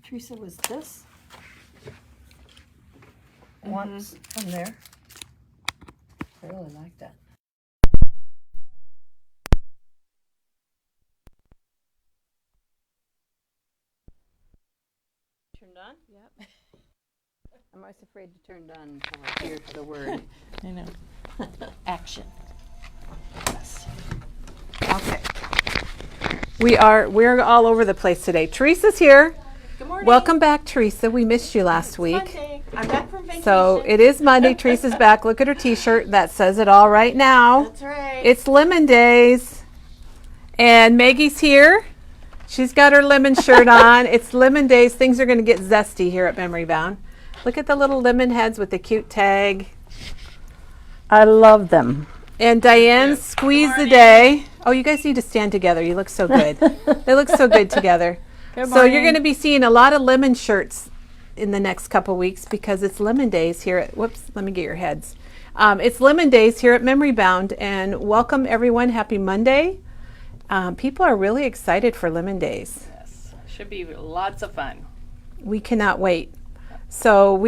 Teresa, was this once from there? I really like that. Turned on? Yep. I'm always afraid to turn on until I hear the word. I know. Action. Yes. Okay. We're all over the place today. Teresa's here. Good morning. Welcome back, Teresa. We missed you last week. Monday. I'm back from vacation. So it is Monday. Teresa's back. Look at her t-shirt. That says it all right now. That's right. It's lemon days. And Maggie's here. She's got her lemon shirt on. It's lemon days. Things are going to get zesty here at Memory Bound. Look at the little lemon heads with the cute tag. I love them. And Diane's squeeze the day. Oh, you guys need to stand together. You look so good. They look so good together. So you're going to be seeing a lot of lemon shirts in the next couple weeks because it's lemon days here at, whoops, let me get your heads. It's lemon days here at Memory Bound, and welcome everyone. Happy Monday. People are really excited for lemon days. Yes. Should be lots of fun. We cannot wait. So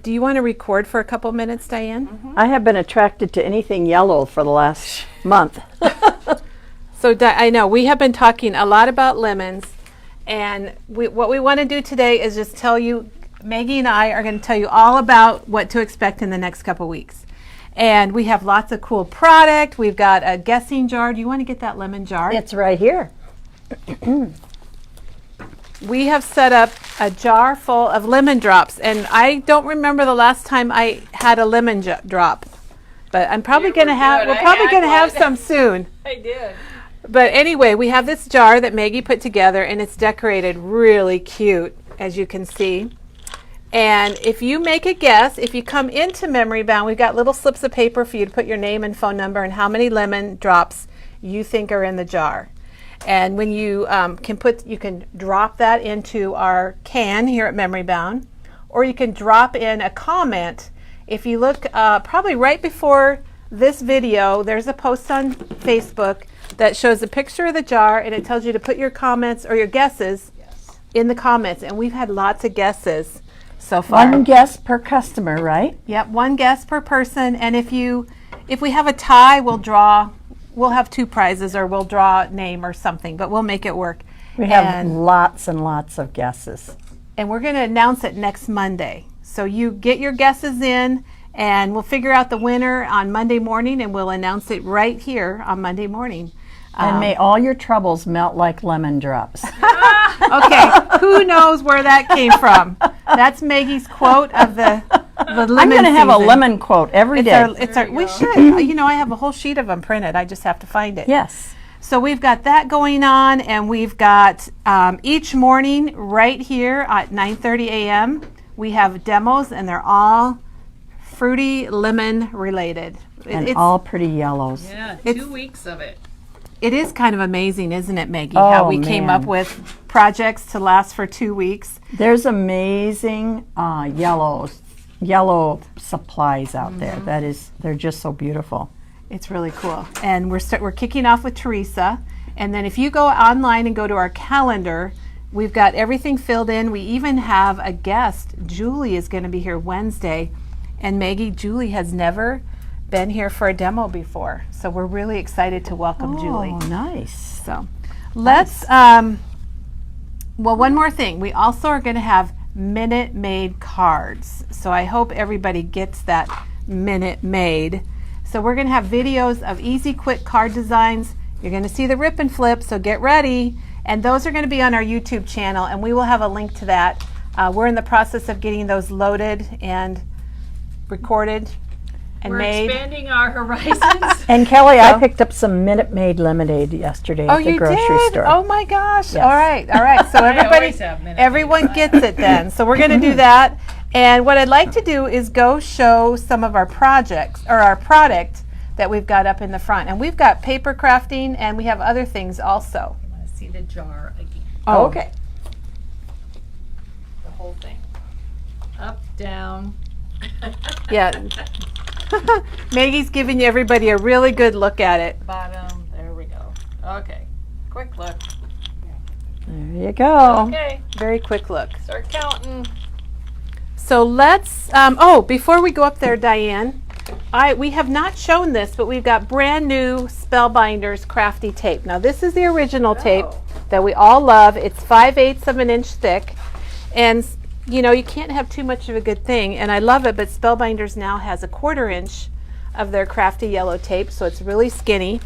do you want to record for a couple minutes, Diane? Mm-hmm. I have been attracted to anything yellow for the last month. So I know we have been talking a lot about lemons, and what we want to do today is just tell you, Maggie and I are going to tell you all about what to expect in the next couple weeks. And we have lots of cool product. We've got a guessing jar. Do you want to get that lemon jar? It's right here. We have set up a jar full of lemon drops, and I don't remember the last time I had a lemon drop, but I'm probably going to have. We're probably going to have some soon. I did. But anyway, we have this jar that Maggie put together, and it's decorated really cute, as you can see. And if you make a guess, if you come into Memory Bound, we've got little slips of paper for you to put your name and phone number and how many lemon drops you think are in the jar. And when you you can drop that into our can here at Memory Bound, or you can drop in a comment. If you look probably right before this video, there's a post on Facebook that shows a picture of the jar, and it tells you to put your comments or your guesses in the comments. And we've had lots of guesses so far. One guess per customer, right? Yep, one guess per person. And if we have a tie, we'll have two prizes, or we'll draw a name or something, but we'll make it work. We have lots and lots of guesses. And we're going to announce it next Monday. So you get your guesses in, and we'll figure out the winner on Monday morning, and we'll announce it right here on Monday morning. And may all your troubles melt like lemon drops. Okay, who knows where that came from? That's Maggie's quote of the lemon I'm going to have a season. lemon quote every day. We should. You know, I have a whole sheet of them printed. I just have to find it. Yes. So we've got that going on, and we've got each morning right here at 9:30 a.m. we have demos, and they're all fruity lemon related. And all pretty yellows. Yeah, 2 weeks of it. It is kind of amazing, isn't it, Maggie, how we came up with projects to last for 2 weeks. There's amazing yellow supplies out there. They're just so beautiful. It's really cool. And we're kicking off with Teresa. And then if you go online and go to our calendar, we've got everything filled in. We even have a guest. Julie is going to be here Wednesday. And Maggie, Julie has never been here for a demo before. So we're really excited to welcome Julie. Oh, nice. So let's, well, one more thing. We also are going to have Minute Maid cards. So I hope everybody gets that Minute Maid. So we're going to have videos of easy, quick card designs. You're going to see the rip and flip, so get ready. And those are going to be on our YouTube channel, and we will have a link to that. We're in the process of getting those loaded and recorded and made. We're expanding our horizons. And Kelly, I picked up some Minute Maid lemonade yesterday at the grocery store. Oh my gosh. Yes. All right. So everyone gets it then. So we're going to do that. And what I'd like to do is go show some of our projects, or our product that we've got up in the front. And we've got paper crafting, and we have other things also. I want to see the jar again. Oh, okay. The whole thing. Up, down. Yeah. Maggie's giving everybody a really good look at it. Bottom. There we go. Okay. Quick look. There you go. Okay, Very quick look. start counting. So let's, oh, before we go up there, Diane, we have not shown this, but we've got brand new Spellbinders Crafty tape. Now this is the original tape that we all love. It's 5/8 of an inch thick. And you know, you can't have too much of a good thing. And I love it, but Spellbinders now has a 1/4 inch of their crafty yellow tape. So it's really skinny.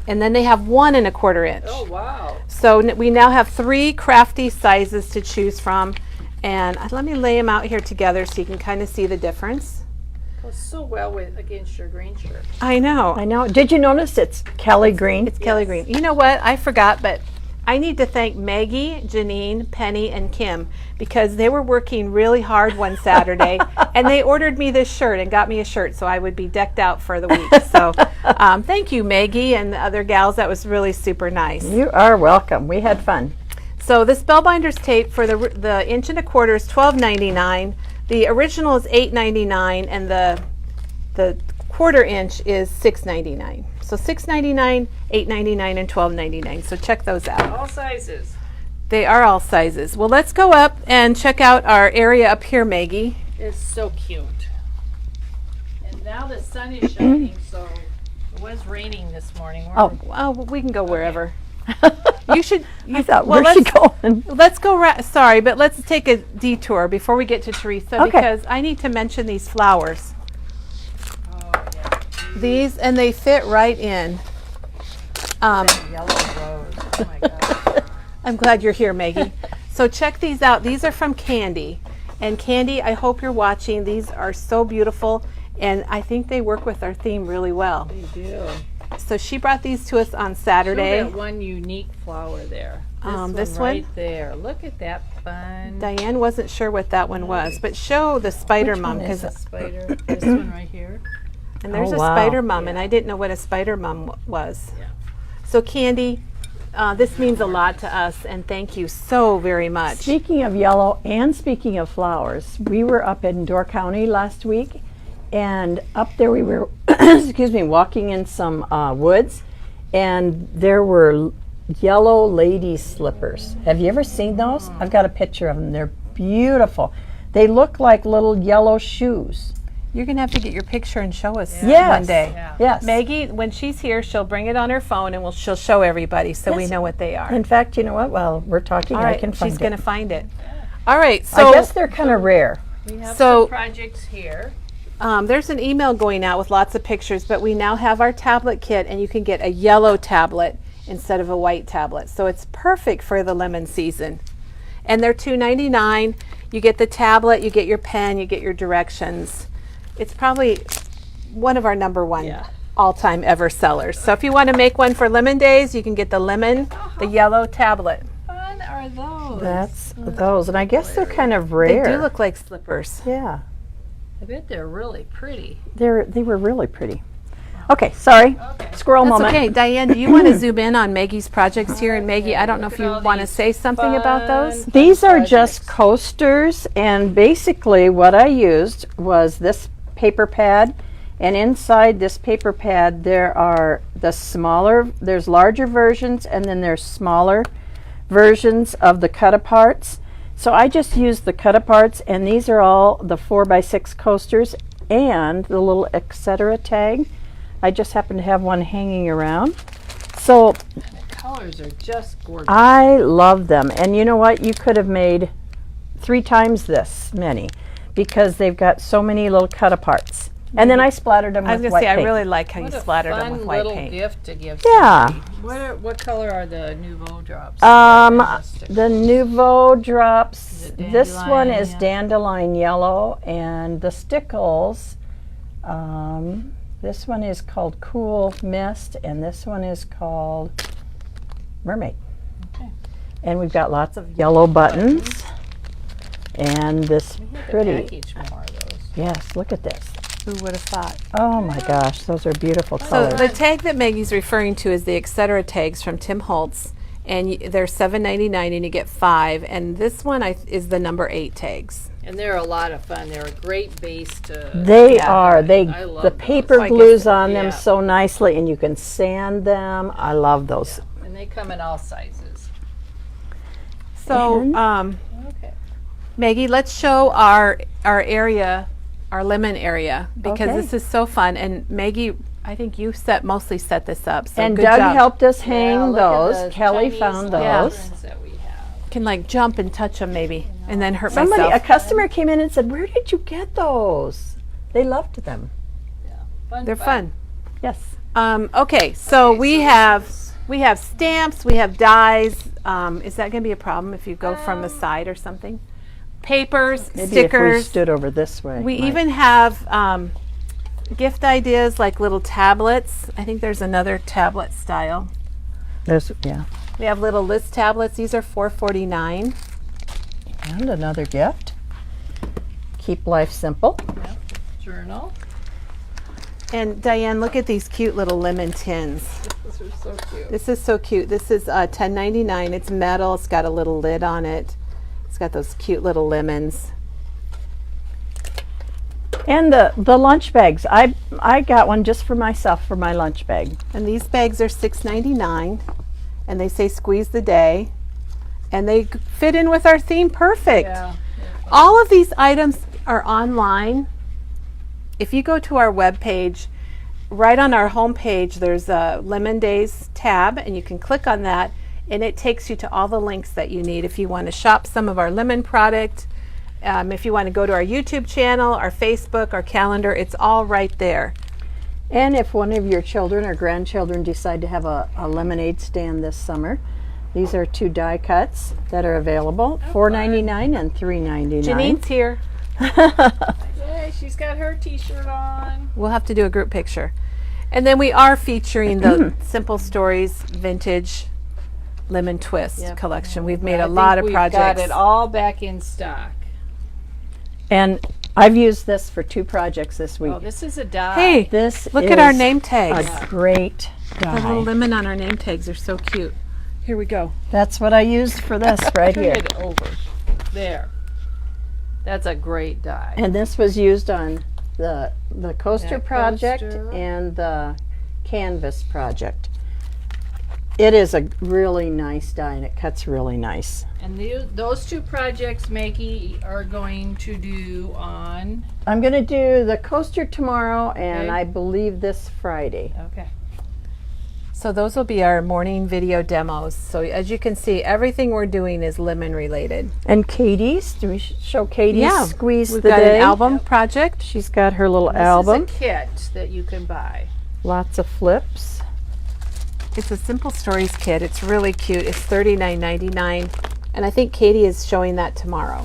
And then they have 1 1/4 inch. Oh, wow. So we now have 3 crafty sizes to choose from. And let me lay them out here together so you can kind of see the difference. Goes so well against your green shirt. I know. I know. Did you notice it's Kelly green? It's Kelly Green. You know what? I forgot, but I need to thank Maggie, Janine, Penny, and Kim because they were working really hard one Saturday and they ordered me this shirt and got me a shirt so I would be decked out for the week. So thank you, Maggie, and the other gals. That was really super nice. You are welcome. We had fun. So the Spellbinders tape for the 1 1/4 is $12.99. The original is $8.99, and the 1/4 inch is $6.99. So $6.99, $8.99, and $12.99. So check those out. All sizes. They are all sizes. Well, let's go up and check out our area up here, Maggie. It's so cute. And now the sun is shining, so it was raining this morning. Oh, we can go wherever. You should. I thought, well, where's she going? Let's go. Sorry, but let's take a detour before we get to Teresa Okay. because I need to mention these flowers. Oh, yeah. These, and they fit right in. Yellow rose. Oh, my God. I'm glad you're here, Maggie. So check these out. These are from Candy. And Candy, I hope you're watching. These are so beautiful, and I think they work with our theme really well. They do. So she brought these to us on Saturday. Show that one unique flower there. This right one? there. Look at that fun. Diane wasn't sure what that one was, but show the spider mum There's because a spider. This one right here. and there's Oh, a wow. spider mum, and I didn't know what a spider mum was. Yeah. So Candy, this means a lot to us, and thank you so very much. Speaking of yellow and speaking of flowers, we were up in Door County last week, and up there we were, excuse me, walking in some woods, and there were yellow lady slippers. Have you ever seen those? I've got a picture of them. They're beautiful. They look like little yellow shoes. You're gonna have to get your picture and show us Yes. one day. Yeah. Yes. Maggie, when she's here, she'll bring it on her phone and she'll show everybody so we Yes. know what they are. In fact, you know what? While we're talking, All I right, can find she's it. gonna find it. All right, so I guess they're kind of rare. We have So- some projects here. there's an email going out with lots of pictures, but we now have our tablet kit, and you can get a yellow tablet instead of a white tablet. So it's perfect for the lemon season. And they're $2.99. You get the tablet, you get your pen, you get your directions. It's probably one of our #1 Yeah. all-time ever sellers. So if you want to make one for lemon days, you can get the lemon, the yellow tablet. Fun are those? That's those, and I guess they're kind of They rare. do look like slippers. Yeah, I bet they're really pretty. they were really pretty. Okay, sorry, Okay. squirrel That's moment. okay. Diane, do you want to zoom in on Maggie's projects here? And Maggie, I don't know if Look you at all want to these say something about those. fun These are just projects. coasters, and basically what I used was this paper pad, and inside this paper pad there are there's larger versions, and then there's smaller versions of the cut-aparts. So I just used the cut-aparts, and these are all the 4x6 coasters and the little etc. tag. I just happen to have one hanging around. So The colors are just gorgeous. I love them. And you know what? You could have made 3 times this many because they've got so many little cut-aparts. And then I splattered them I was with going to white say, I paint. really like how What you a splattered fun them with white little paint. gift to give Yeah. somebody. What color are the Nouveau drops? The Nouveau drops, Is it this one dandelion, is yeah? dandelion yellow, and the stickles, this one is called Cool Mist, and this one is called Mermaid. Okay. And we've got lots of yellow buttons, and this We need to pretty, package more of those. yes, look at this. Who would have thought? Oh my gosh, those are beautiful So colors. the tag that Maggie's referring to is the etc. tags from Tim Holtz, and they're $7.99, and you get 5. And this one is the #8 tags. And they're a lot of fun. They're a great base to. They Yeah. are. I love The those. paper I glues guess- on them yeah. so nicely, and you can sand them. I love those. And they come in all sizes. So, Okay. Maggie, let's show our area, our lemon area, because Okay. this is so fun. And Maggie, I think you mostly set this up. So And good Doug job. helped us Yeah, hang look at those. the Kelly Chinese found lanterns those. that we have. Can like jump and touch them maybe, and then hurt Somebody, a myself. customer came in and said, "Where did you get those?" They loved them. They're fun. Yes. Okay, so we have stamps, we have dies. Is that going to be a problem if you go from the side or something? Papers, Maybe if we stickers. stood over this way. We might- even have gift ideas like little tablets. I think there's another tablet style. yeah. We have little list tablets. These are $4.49. And another gift. Keep life simple. Journal. And Diane, look at these cute little lemon tins. Those are so cute. This is so cute. This is $10.99. It's metal. It's got a little lid on it. It's got those cute little lemons. And the lunch bags. I got one just for myself for my lunch bag. And these bags are $6.99. And they say squeeze the day. And they fit in with our theme perfect. Yeah. All of these items are online. If you go to our webpage, right on our homepage, there's a Lemon Days tab, and you can click on that, and it takes you to all the links that you need. If you want to shop some of our lemon product, if you want to go to our YouTube channel, our Facebook, our calendar, it's all right there. And if one of your children or grandchildren decide to have a lemonade stand this summer, these are 2 die cuts that are available, $4.99 and $3.99. Janine's here. Yay, she's got her t-shirt on. We'll have to do a group picture. And then we are featuring the Simple Stories Vintage Lemon Twist Yep. collection. We've made I a lot of think projects. We've got it all back in stock. And I've used this for 2 projects this week. Oh, this is a die. Hey, This look at our is name tags. a great The little die. lemon on our name tags are so cute. Here we go. That's what I used for this right Turn here. it over. There. That's a great die. And this was used on the coaster That project coaster. and the canvas project. It is a really nice die and it cuts really nice. And those 2 projects Maggie are going to do on. I'm going to do the coaster tomorrow and Okay. I believe this Friday. Okay. So those will be our morning video demos. So as you can see, everything we're doing is lemon related. And Katie's, do we show Katie's Squeeze We've the got Day? an album project. She's got her little This album. is a kit that you can buy. Lots of flips. It's a Simple Stories kit. It's really cute. It's $39.99, and I think Katie is showing that tomorrow.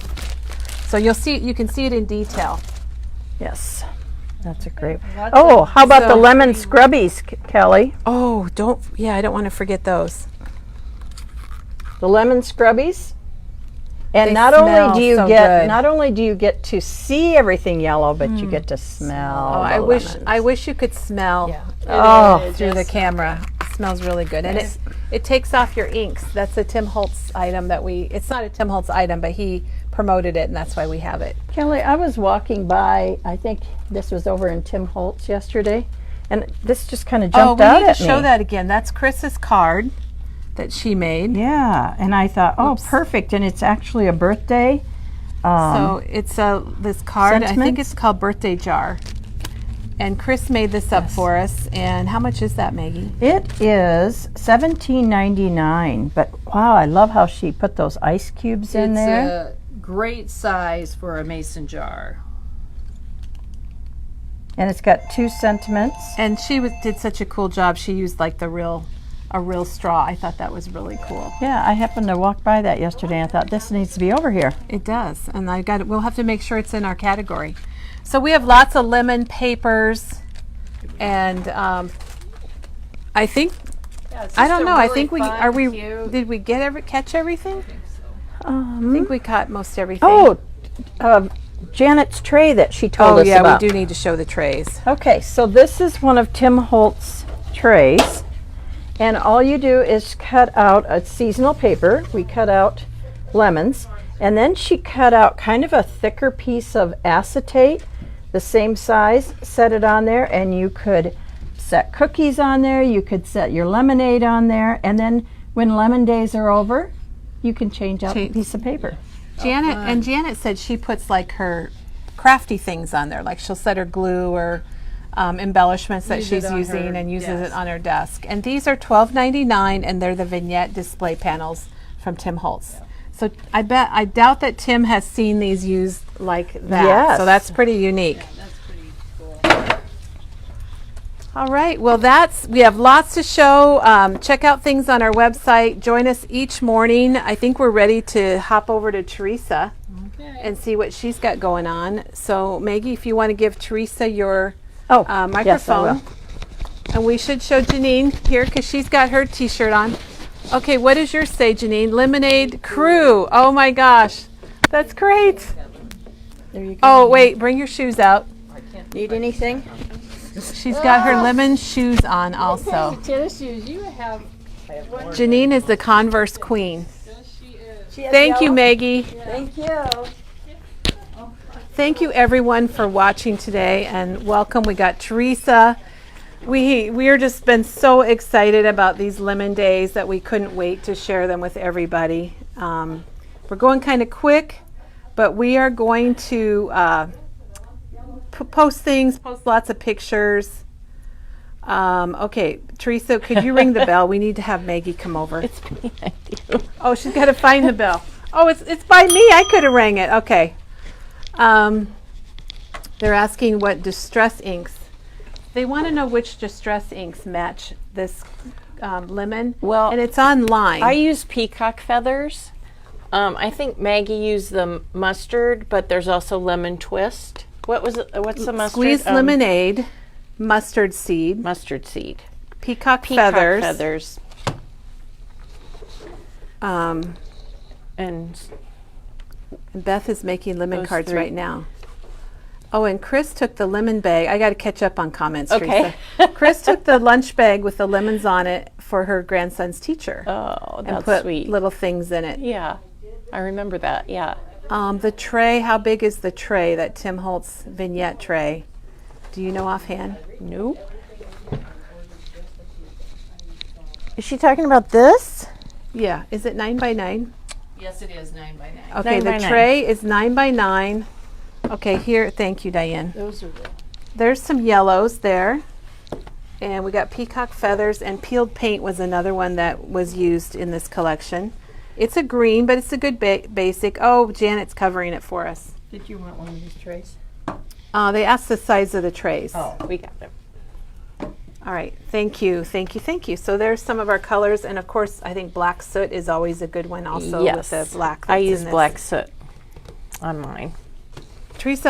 So you can see it in detail. Yes. That's a great. Lots Oh, of- how about the So- lemon scrubbies, Kelly? Oh, I don't want to forget those. The lemon scrubbies. And They not only smell do you so get good. not only do you get to see everything yellow, but you get to smell. Oh, the I wish lemons. you could smell Oh, It through the just- camera. It smells really good, and it takes off your inks. That's a Tim Holtz item it's not a Tim Holtz item, but he promoted it, and that's why we have it. Kelly, I was walking by. I think this was over in Tim Holtz yesterday, and this just kind of jumped we out need to at me. show that again. That's Chris's card that she made. Yeah, and I thought, oh, Oops. perfect, and it's actually a birthday. So it's this card. I think sentiments? it's called Birthday Jar. And Chris made this up for us. And how much is that, Maggie? It is $17.99, but wow, I love how she put those ice cubes in It's there. a great size for a mason jar. And it's got 2 sentiments. And she did such a cool job. She used like a real straw. I thought that was really cool. Yeah, I happened to walk by that yesterday and I thought this needs to be over here. It does. And we'll have to make sure it's in our category. So we have lots of lemon papers. And I think, Yeah, it's I just don't a know. I really think fun, cute- did we catch everything? I think we caught most everything. Janet's tray that she told Oh us yeah, about. we do need to show the trays. Okay, so this is one of Tim Holtz's trays. And all you do is cut out a seasonal paper. We cut out lemons. And then she cut out kind of a thicker piece of acetate, the same size, set it on there, and you could set cookies on there, you could set your lemonade on there, and then when lemon days are over, you can change out a piece of paper. Janet said she puts like her crafty things on there, like she'll set her glue or embellishments that Use it she's on using her and uses desk. it on her desk. And these are $12.99, and they're the vignette display panels from Tim Holtz. So I doubt that Tim has seen these used like that. Yes. So that's pretty unique. That's pretty cool. All right. Well, we have lots to show. Check out things on our website. Join us each morning. I think we're ready to hop over to Teresa Okay. and see what she's got going on. So, Maggie, if you want to give Teresa your microphone. yes, I will. And we should show Janine here because she's got her T-shirt on. Okay, what does yours say, Janine? Lemonade Crew. Oh my gosh, that's great. There you go. Oh wait, bring your shoes out. Need anything? She's got her lemon shoes on also. Tennis shoes. You have. Janine is the Converse queen. Yes, she is. Thank you, Maggie. Thank you. Thank you everyone for watching today, and welcome. We got Teresa. We are just been so excited about these lemon days that we couldn't wait to share them with everybody. We're going kind of quick, but we are going to post lots of pictures. Okay, Teresa, could you ring the bell? We need to have Maggie come over. It's me. I do. Oh, she's got to find the bell. Oh, it's by me. I could have rang it. Okay. They're asking what distress inks. They want to know which distress inks match this lemon. Well, and it's online. I use peacock feathers. I think Maggie used the mustard, but there's also lemon twist. What's the mustard? Squeezed lemonade, mustard seed, Mustard seed. peacock Peacock feathers. And And Beth is making lemon Those cards three. right now. Oh, and Chris took the lemon bag. I got to catch up on comments, Okay. Teresa. Chris took the lunch bag with the lemons on it for her grandson's teacher. oh, and that's put sweet. little things in it. Yeah, I remember that. Yeah. The tray, how big is the tray, that Tim Holtz vignette tray? Do you know offhand? Nope. Is she talking about this? Yeah. Is it 9 by 9? Yes, it is 9 by 9. Okay, 9 the by 9. tray is 9 by 9. Okay, here, thank you, Diane. Those are There's some yellows there. And we got peacock feathers, and peeled paint was another one that was used in this collection. It's a green, but it's a good basic. Oh, Janet's covering it for us. Did you want one of these trays? They asked the size of the trays. Oh. We got it. All right, thank you, thank you, thank you. So there's some of our colors, and of course, I think black soot is always a good one also Yes. with the black. I that's use in this. black soot on mine. Teresa,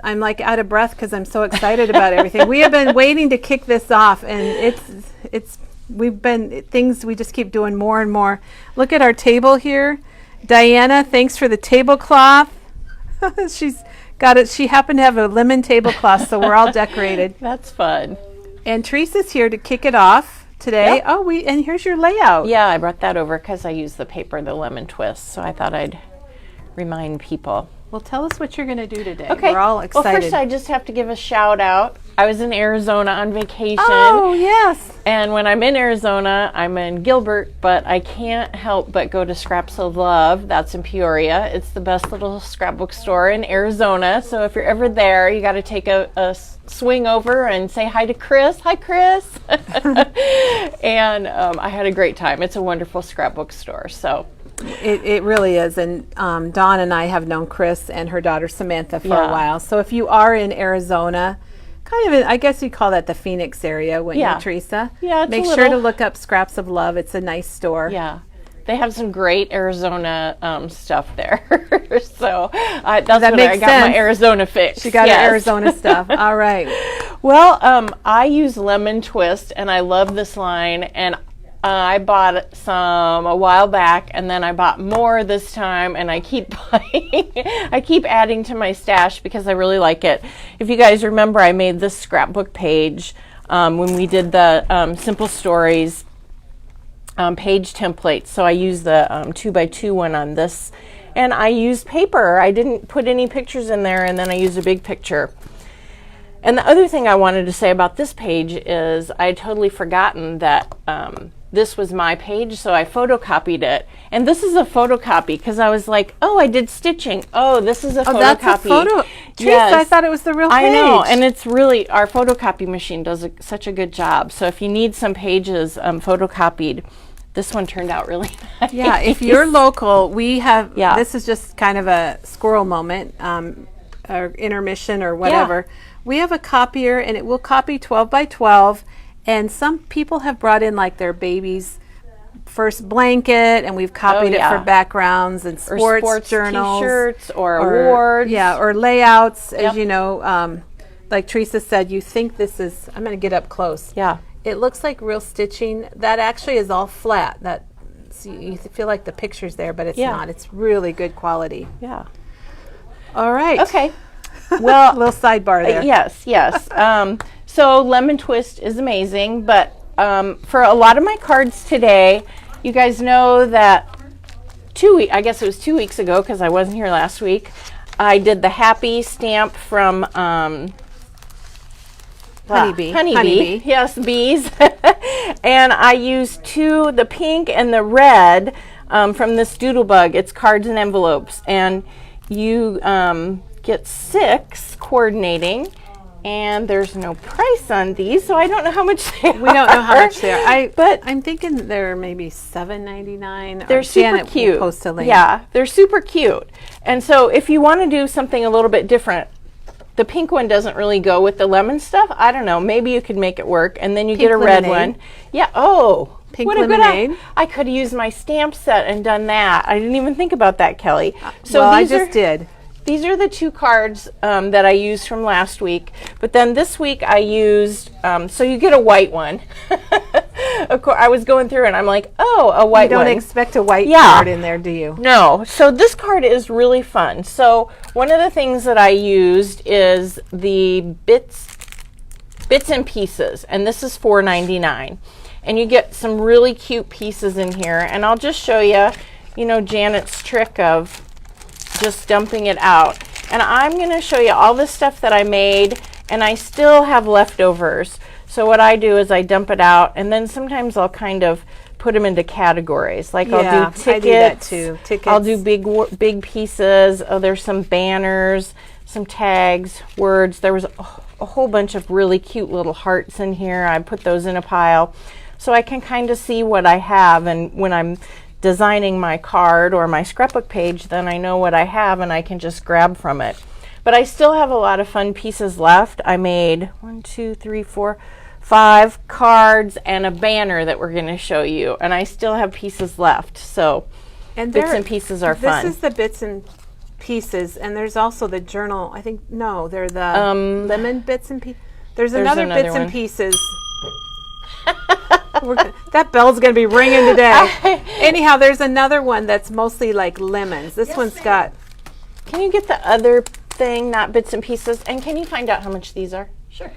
I'm like out of breath because I'm so excited about everything. We have been waiting to kick this off, and we just keep doing more and more. Look at our table here. Diana, thanks for the tablecloth. She's got it. She happened to have a lemon tablecloth, so we're all decorated. That's fun. And Teresa's here to kick it off today. Yep. Oh, and here's your layout. Yeah, I brought that over because I use the paper, the lemon twist, so I thought I'd remind people. Well, tell us what you're going to do today. Okay. We're all Well, excited. first I just have to give a shout out. I was in Arizona on vacation. Oh, yes. And when I'm in Arizona, I'm in Gilbert, but I can't help but go to Scraps of Love. That's in Peoria. It's the best little scrapbook store in Arizona. So if you're ever there, you got to take a swing over and say hi to Chris. Hi, Chris. And I had a great time. It's a wonderful scrapbook store. So It really is. And Dawn and I have known Chris and her daughter Samantha for a Yeah. while. So if you are in Arizona, kind of in, I guess you'd call that the Phoenix area, wouldn't Yeah. you, Teresa? Yeah, it's a Make sure to little- look up Scraps of Love. It's a nice store. yeah. They have some great Arizona stuff there. So that's That what I makes got sense. my Arizona fix. She got Yes. her Arizona stuff. All right. Well, I use lemon twist, and I love this line. And I bought some a while back, and then I bought more this time, and I keep buying. I keep adding to my stash because I really like it. If you guys remember, I made this scrapbook page when we did the Simple Stories page templates. So I used the 2x2 one on this, and I used paper. I didn't put any pictures in there, and then I used a big picture. And the other thing I wanted to say about this page is I had totally forgotten that this was my page, so I photocopied it. And this is a photocopy because I was like, oh, I did stitching. Oh, this is a photocopy. That's a photo. Teresa, Yes. I thought it was the real page. I know, and it's really, our photocopy machine does such a good job. So if you need some pages photocopied, this one turned out really nice. Yeah, if you're local, we have, Yeah. this is just kind of a squirrel moment, or intermission or whatever. We have a copier, and it will copy 12 by 12, and some people have brought in like their baby's first blanket, and we've copied it for backgrounds and or sports journals. T-shirts or awards. Yeah, or layouts, Yep. as you know, like Teresa said, you think this is, I'm going to get up close. Yeah. It looks like real stitching. That actually is all flat. That, so you feel like the picture's there, but it's not. It's really good quality. Yeah. All right. Okay. Well, Little sidebar there. yes. So Lemon Twist is amazing, but for a lot of my cards today, you guys know that I guess it was 2 weeks ago because I wasn't here last week, I did the happy stamp from Honeybee. Yes, bees. And I used the pink and the red from this Doodlebug. It's cards and envelopes. And you get 6 coordinating. And there's no price on these, so I don't know how much they are. We don't know how much they are. But I'm thinking they're maybe $7.99. they're super Janet cute. will post a link. Yeah, they're super cute. And so if you want to do something a little bit different, the pink one doesn't really go with the lemon stuff. I don't know. Maybe you could make it work. And then you get a red lemonade. one. Yeah. Oh, Pink what a good lemonade. I could have used my stamp set and done that. I didn't even think about that, Kelly. So Well, I these just did. These are the 2 cards that I used from last week. But then this week I used, so you get a white one. Of course, I was going through and I'm like, oh, a white You one. don't expect a white Yeah. card in there, do you? No. So this card is really fun. So one of the things that I used is the bits and pieces, and this is $4.99. And you get some really cute pieces in here. And I'll just show you, Janet's trick of just dumping it out. And I'm going to show you all the stuff that I made, and I still have leftovers. So what I do is I dump it out, and then sometimes I'll kind of put them into categories. Like I'll do tickets. I do that too. Tickets. I'll do big pieces. Oh, there's some banners, some tags, words. There was a whole bunch of really cute little hearts in here. I put those in a pile so I can kind of see what I have, and when I'm designing my card or my scrapbook page, then I know what I have and I can just grab from it. But I still have a lot of fun pieces left. I made 5 cards and a banner that we're going to show you, and I still have pieces left. So bits and pieces are fun. This is the bits and pieces, and there's also the journal. I think they're the lemon bits and pieces. There's another bits one. and pieces. That bell's going to be ringing today. Anyhow, there's another one that's mostly like lemons. This one's got. Can you get the other thing, not bits and pieces? And can you find out how much these are? Sure.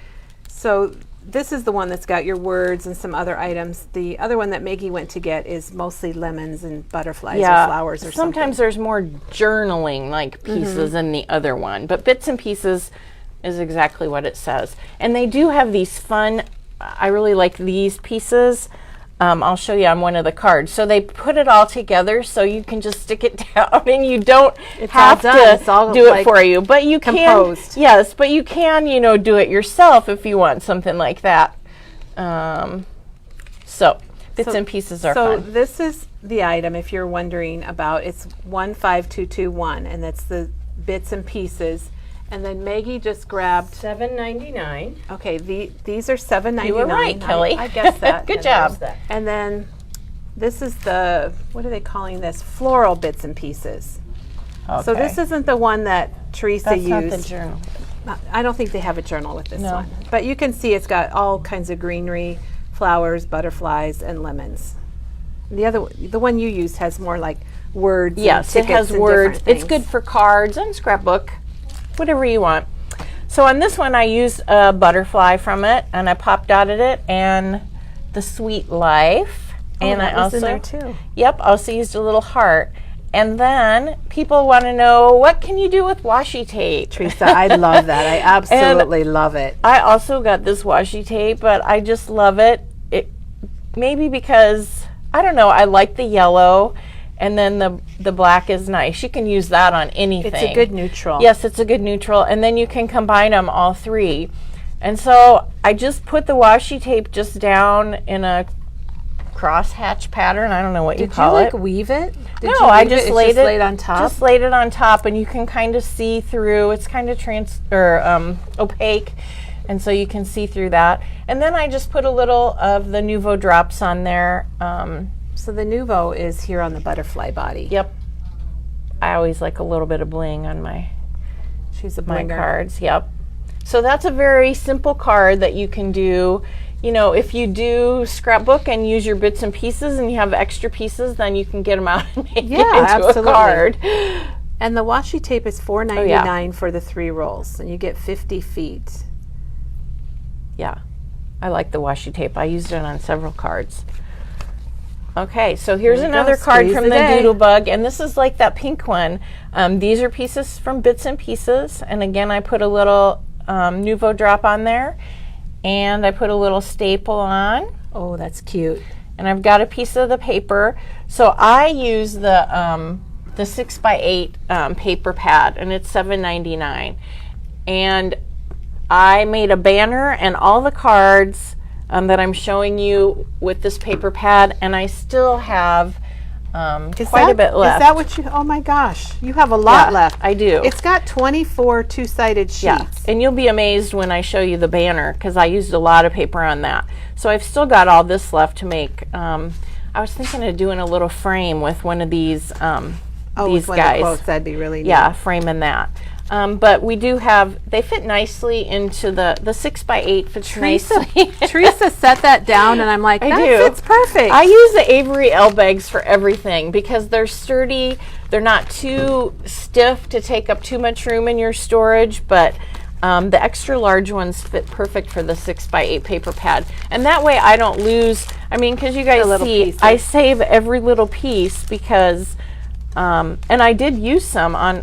So this is the one that's got your words and some other items. The other one that Maggie went to get is mostly lemons and butterflies or flowers or sometimes there's more journaling like pieces in the other one, but bits and pieces is exactly what it says. And they do have these fun, I really like these pieces. I'll show you on one of the cards. So they put it all together so you can just stick it down and you don't have to do it for you. But you composed. can, yes, but you can, do it yourself if you want something like that. So bits and pieces are fun. So this is the item, if you're wondering about. It's 15221, and that's the bits and pieces. And then Maggie just grabbed. $7.99. Okay, these are $7.99. You were right, Kelly. I guessed that. Good job. And then this is the, what are they calling this? Floral bits and pieces. Okay. So this isn't the one that Teresa That's used. not the journal. I don't think they have a journal with this No. one. But you can see it's got all kinds of greenery, flowers, butterflies, and lemons. The one you used has more like words. Yes, and it has tickets and words. different It's things. good for cards and scrapbook, whatever you want. So on this one, I used a butterfly from it, and I pop dotted it, and the sweet life. And I was also, in there too. Yep, also used a little heart. And then people want to know, what can you do with washi tape? Teresa, I love that. I absolutely love it. I also got this washi tape, but I just love it. maybe because, I don't know, I like the yellow, and then the black is nice. You can use that on anything. It's a good neutral. Yes, it's a good neutral, and then you can combine them all three. And so I just put the washi tape just down in a crosshatch pattern. I don't know what you call it. Did you like weave it? Did No, you I weave just It's laid it laid on top. Just laid it on top, and you can kind of see through. It's kind of opaque, and so you can see through that. And then I just put a little of the Nuvo drops on there. So the Nuvo is here on the butterfly body. Yep. I always like a little bit of bling on my She's a my blinger. cards. Yep. So that's a very simple card that you can do. You know, if you do scrapbook and use your bits and pieces and you have extra pieces, then you can get them out and make it into absolutely. a card. And the washi tape is $4.99 for the 3 rolls, and you get 50 feet. Yeah, I like the washi tape. I used it on several cards. Okay, so here's There you another go. card Squeeze from the the day. Doodle Bug, and this is like that pink one. These are pieces from Bits and Pieces, and again, I put a little Nuvo drop on there, and I put a little staple on, Oh, that's cute. and I've got a piece of the paper. So I use the 6x8 paper pad, and it's $7.99, and I made a banner and all the cards that I'm showing you with this paper pad, and I still have quite a bit left. Is that what you, oh my gosh, you have a lot Yeah, left. I do. It's got 24 two-sided sheets. Yeah, and you'll be amazed when I show you the banner, because I used a lot of paper on that. So I've still got all this left to make. I was thinking of doing a little frame with one of these Oh, these with one of the guys. quotes, that'd be really neat. Yeah, framing that. But we do have, they fit nicely into the 6x8 fits nicely. Teresa set that down, and I'm like, I that do. fits perfect. I use the Avery L bags for everything because they're sturdy. They're not too stiff to take up too much room in your storage, but the extra large ones fit perfect for the 6x8 paper pad. And that way I don't lose, I mean, because you guys little see, pieces. I save every little piece because, and I did use some on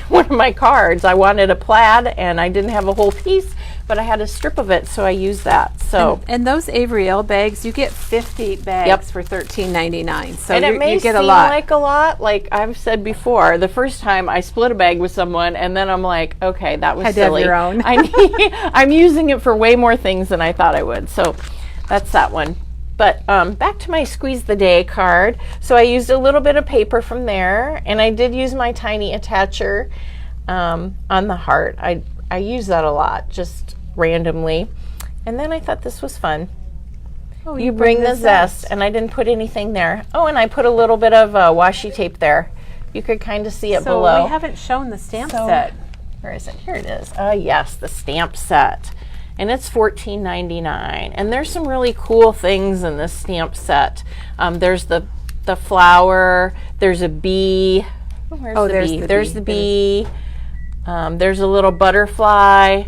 one of my cards. I wanted a plaid and I didn't have a whole piece, but I had a strip of it, so I used that. So and those Avery L bags, you get 50 bags Yep. for $13.99. So and it may you get seem a lot. like a lot. Like I've said before, the first time I split a bag with someone, and then I'm like, okay, that was Had to have silly. your own. I'm using it for way more things than I thought I would. So that's that one. But back to my Squeeze the Day card. So I used a little bit of paper from there, and I did use my tiny attacher on the heart. I use that a lot, just randomly. And then I thought this was fun. Oh, You bring the zest, and I didn't put anything there. Oh, and I put a little bit of washi tape there. You could kind of see it So below. we haven't shown the stamp So- set. Where is it? Here it is. Yes, the stamp set. And it's $14.99. And there's some really cool things in this stamp set. There's the flower. There's a bee. Where's Oh, the there's bee? the There's bee. the bee. There's a little butterfly,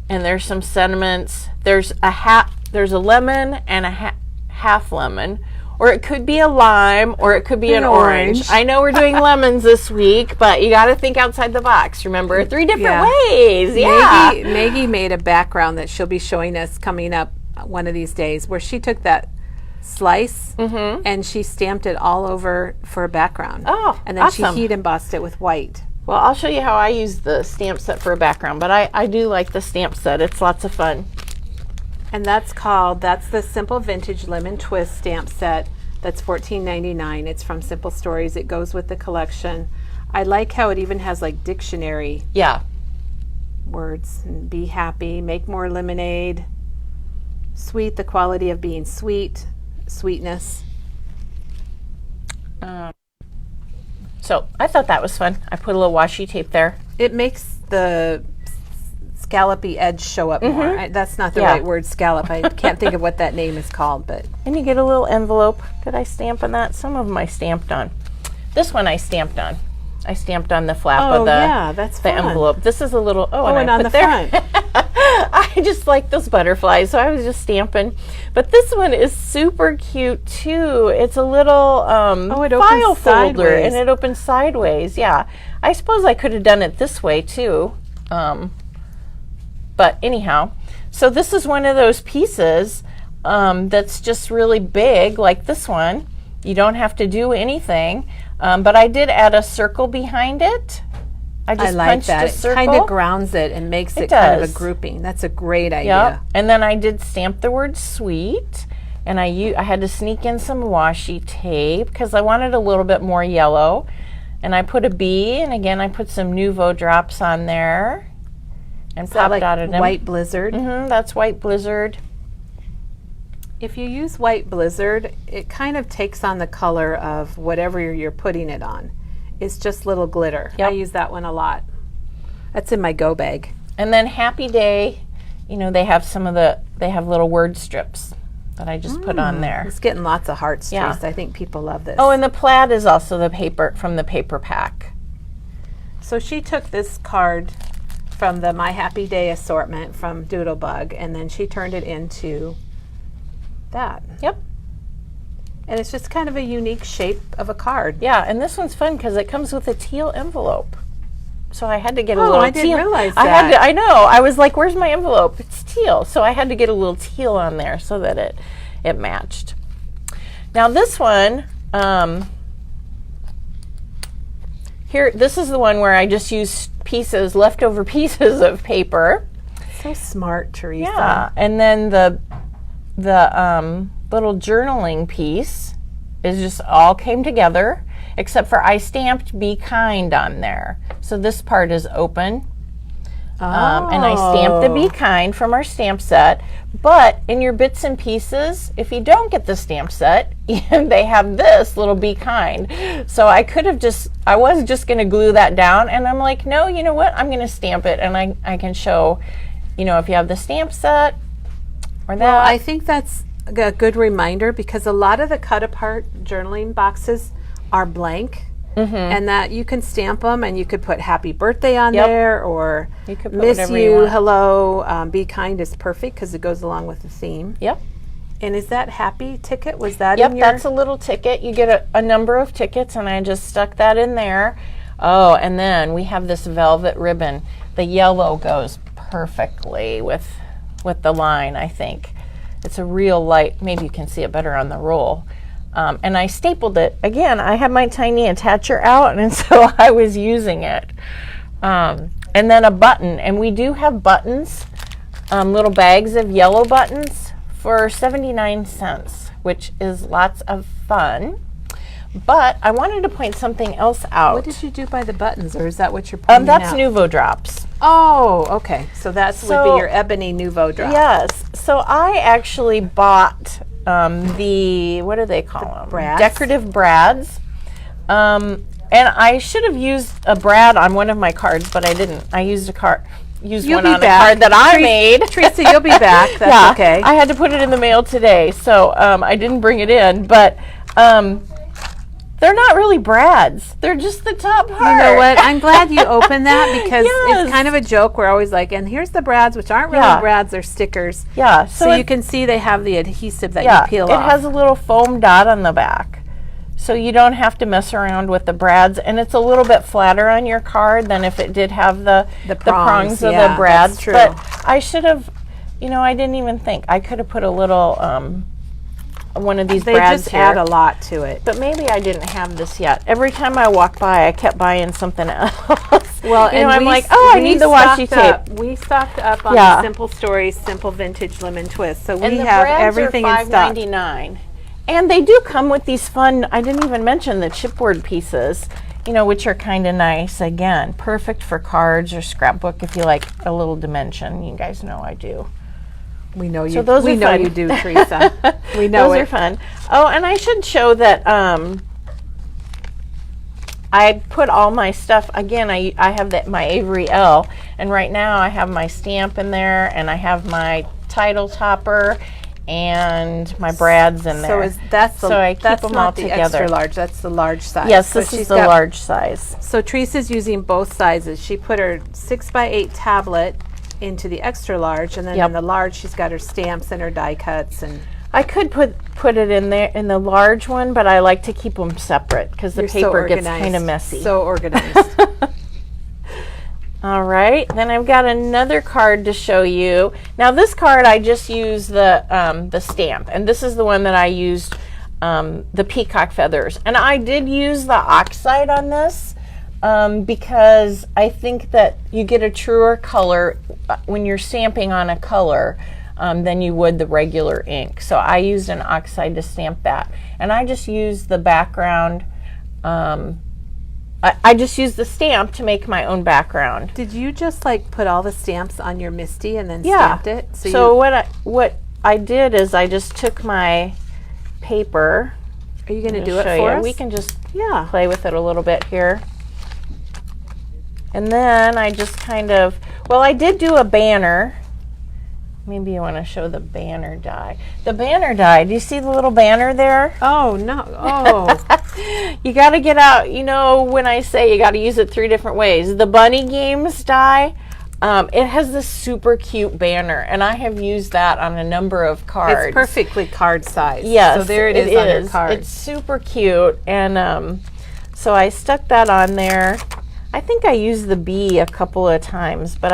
and there's some sentiments. There's a lemon and a half lemon. Or it could be a lime, or it could be an orange. I know we're doing lemons this week, but you got to think outside the box. Remember, 3 different Yeah. ways. Yeah. Maggie made a background that she'll be showing us coming up one of these days, where she took that slice and she stamped it all over for a background. Oh, and then awesome. she heat embossed it with white. Well, I'll show you how I use the stamp set for a background, but I do like the stamp set. It's lots of fun. And that's the Simple Vintage Lemon Twist stamp set. That's $14.99. It's from Simple Stories. It goes with the collection. I like how it even has like dictionary Yeah. words. And be happy, make more lemonade, sweet, the quality of being sweet, sweetness. So I thought that was fun. I put a little washi tape there. It makes the scallopy edge show up more. That's not the Yeah. right word, scallop. I can't think of what that name is called, but And you get a little envelope. Did I stamp on that? Some of them I stamped on. This one I stamped on. I stamped on the flap of the, that's the fun. envelope. This is a little, And I on put the there. front. I just like those butterflies, so I was just stamping. But this one is super cute too. It's a little it opens file folder, sideways. and it opens sideways. Yeah, I suppose I could have done it this way too. But anyhow, so this is one of those pieces that's just really big, like this one. You don't have to do anything, but I did add a circle behind it. I just like punched that. a circle. It kind of grounds it and makes it kind of a grouping. That's a great idea. Yep. And then I did stamp the word sweet, and I had to sneak in some washi tape because I wanted a little bit more yellow. And I put a B, and again I put some Nuvo drops on there, and popped out of them. White Blizzard? That's White Blizzard. If you use White Blizzard, it kind of takes on the color of whatever you're putting it on. It's just little glitter. Yep. I use that one a lot. That's in my go bag. And then Happy Day, you know, they have they have little word strips that I just put on there. It's getting lots of hearts, Yeah. Teresa. I think people love this. Oh, and the plaid is also the paper from the paper pack. So she took this card from the My Happy Day assortment from Doodlebug, and then she turned it into that. Yep. And it's just kind of a unique shape of a card. Yeah, and this one's fun because it comes with a teal envelope. So I had to get a Oh, little I teal. didn't realize I that. I know. I was like, "Where's my envelope?" It's teal. So I had to get a little teal on there so that it matched. Now this one, here, this is the one where I just used leftover pieces of paper. So smart, Teresa. Yeah, and then the little journaling piece is just all came together, except for I stamped "Be Kind" on there. So this part is open. And I stamped the "Be Kind" from our stamp set. But in your bits and pieces, if you don't get the stamp set, they have this little "Be Kind." So I was just going to glue that down, and I'm like, no, you know what? I'm going to stamp it, and I can show, you know, if you have the stamp set or that. Well, I think that's a good reminder because a lot of the cut apart journaling boxes are blank. And that you can stamp them, and you could put "Happy Birthday" on there, or You could put "Miss whatever you," you want. "Hello," "Be Kind" is perfect because it goes along with the theme. Yep. And is that happy ticket? Was that Yep, in your? that's a little ticket. You get a number of tickets, and I just stuck that in there. Oh, and then we have this velvet ribbon. The yellow goes perfectly with the line, I think. It's a real light. Maybe you can see it better on the roll. And I stapled it. Again, I had my tiny attacher out, and so I was using it. And then a button. And we do have buttons, little bags of yellow buttons for 79 cents, which is lots of fun. But I wanted to point something else out. What did you do by the buttons, or is that what you're pointing That's out? Nuvo drops. Oh, okay. So would So- be your ebony Nuvo drop. Yes. So I actually bought what do they call them? brads? Decorative brads. And I should have used a brad on one of my cards, but I didn't. I used You'll one be on back. a card that I made. Teresa, you'll be back. That's Yeah, okay. I had to put it in the mail today, so I didn't bring it in. But they're not really brads. They're just the top part. You know what? I'm glad you opened that because Yes. it's kind of a joke. We're always like, and here's the brads, which aren't really Yeah. brads, they're stickers. Yeah. So you can see they have the adhesive that Yeah, you peel it off. has a little foam dot on the back. So you don't have to mess around with the brads, and it's a little bit flatter on your card than if it did have the prongs of yeah, the brads. that's true. But I should have, I didn't even think. I could have put a little, one of these They brads just here. add a lot to it. But maybe I didn't have this yet. Every time I walked by, I kept buying something else. Well, I'm we like, s- oh, I we need the washi stocked up- tape. We stocked up on Yeah. the Simple Stories Simple Vintage Lemon Twist. So we And the have brads everything are in stock. $5.99. And they do come with these fun, I didn't even mention the chipboard pieces, which are kind of nice. Again, perfect for cards or scrapbook if you like a little dimension. You guys know I do. We know you. So those we are know fun. you do, Teresa. We know Those it. are fun. Oh, and I should show that I put all my stuff, again, I have my Avery L, and right now I have my stamp in there, and I have my title topper, and my brads in there. So I keep that's them not all the together. extra large. That's the large size. Yes, So this she's is the got- large size. So Teresa's using both sizes. She put her 6x8 tablet into the extra large, and then Yep. in the large she's got her stamps and her die cuts. And I could put it in there in the large one, but I like to keep them separate because the you're so paper gets organized. kind of messy. So organized. All right, then I've got another card to show you. Now this card, I just used the stamp, and this is the one that I used, the peacock feathers. And I did use the oxide on this because I think that you get a truer color when you're stamping on a color than you would the regular ink. So I used an oxide to stamp that. And I just used the background, I just used the stamp to make my own background. Did you just like put all the stamps on your Misty and then stamped it? So what I did is I just took my paper. Are you going to do it for us? We can just play with it a little bit here. And then I just kind of, well, I did do a banner. Maybe you want to show the banner die. The banner die, do you see the little banner there? Oh, no. Oh. You got to get out, you know, when I say you got to use it 3 different ways. The Bunny Games die, it has this super cute banner, and I have used that on a number of cards. It's perfectly card size. Yes, so there it is on your card. It's super cute, and so I stuck that on there. I think I used the bee a couple of times, but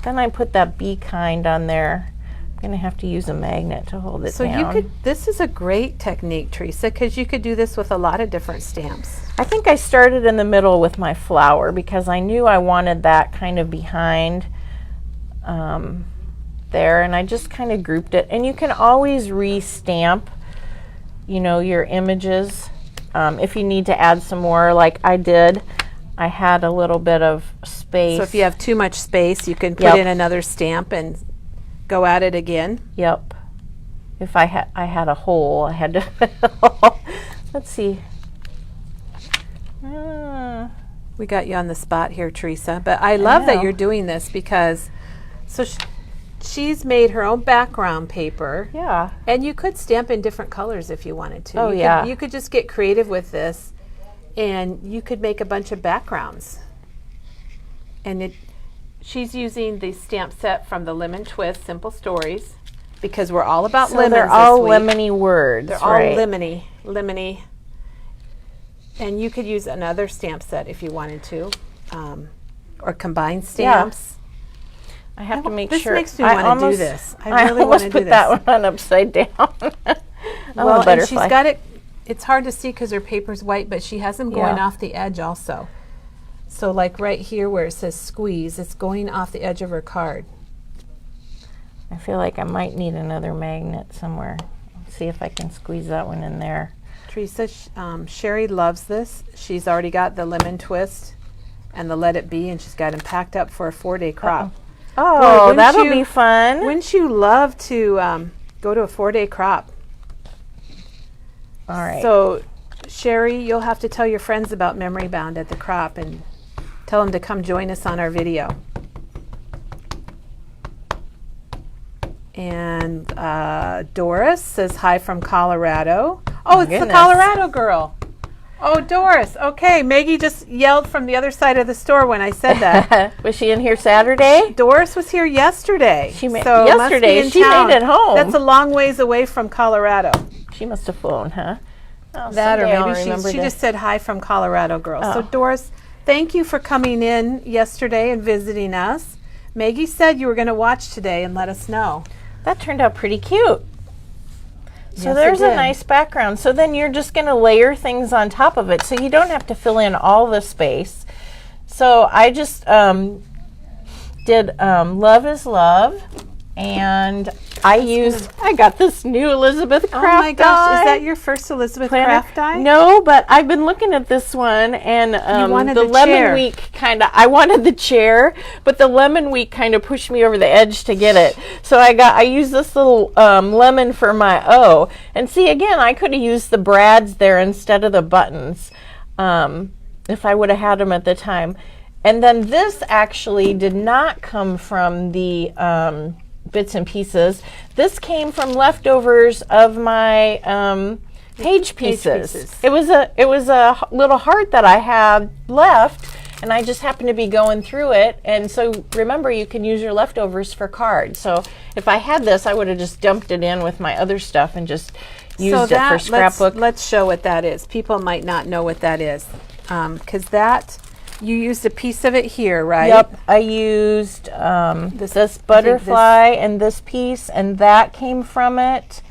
then I put that bee kind on there. I'm going to have to use a magnet to hold it down. This is a great technique, Teresa, because you could do this with a lot of different stamps. I think I started in the middle with my flower because I knew I wanted that kind of behind there, and I just kind of grouped it. And you can always re-stamp, you know, your images if you need to add some more, like I did. I had a little bit of space. So if you have too much space, you can put in another stamp and go at it again. Yep. If I had a hole, I had to. Let's see. We got you on the spot here, Teresa. But I love that you're doing this because, she's made her own background paper. Yeah. And you could stamp in different colors if you wanted to. Oh, You could just get creative with this, and you could make a bunch of backgrounds. And she's using the stamp set from the Lemon Twist Simple Stories because we're all about lemons. They're all lemony words. They're all lemony. And you could use another stamp set if you wanted to, or combine stamps. I have to make this sure. This makes me want to do this. I really want to do put this. that one upside down. Well, and she's got it. It's hard to see because her paper's white, but she has them going off the edge also. So like right here where it says squeeze, it's going off the edge of her card. I feel like I might need another magnet somewhere. Let's see if I can squeeze that one in there. Teresa, Sherry loves this. She's already got the Lemon Twist and the Let It Be, and she's got them packed up for a 4-day crop. Oh, that'll be fun. Wouldn't you love to go to a 4-day crop? All right. So, Sherry, you'll have to tell your friends about Memory Bound at the crop and tell them to come join us on our video. And Doris says hi from Colorado. Oh, it's the Colorado girl. Oh, Doris. Okay, Maggie just yelled from the other side of the store when I said that. Was she in here Saturday? Doris was here yesterday. Yesterday. She made it home. That's a long ways away from Colorado. She must have flown, huh? Oh, that, or maybe she just said hi from Colorado girl. So Doris, thank you for coming in yesterday and visiting us. Maggie said you were going to watch today and let us know. That turned out pretty cute. So Yes, there's it a did. nice background. So then you're just going to layer things on top of it, so you don't have to fill in all the space. So I just did Love is Love, and I got this new Elizabeth Craft Oh my gosh, die. is that your first Elizabeth Craft die? No, but I've been looking at this one, and wanted the the Lemon chair. Week I wanted the chair, but the Lemon Week kind of pushed me over the edge to get it. So I used this little lemon for my O. And see, again, I could have used the brads there instead of the buttons if I would have had them at the time. And then this actually did not come from the bits and pieces. This came from leftovers of my page pieces. It was a little heart that I had left, and I just happened to be going through it. And so remember, you can use your leftovers for cards. So if I had this, I would have just dumped it in with my other stuff and just used it for scrapbook. Let's show what that is. People might not know what that is, because that You used a piece of it here, right? Yep, I used this butterfly and this piece, and that came from it.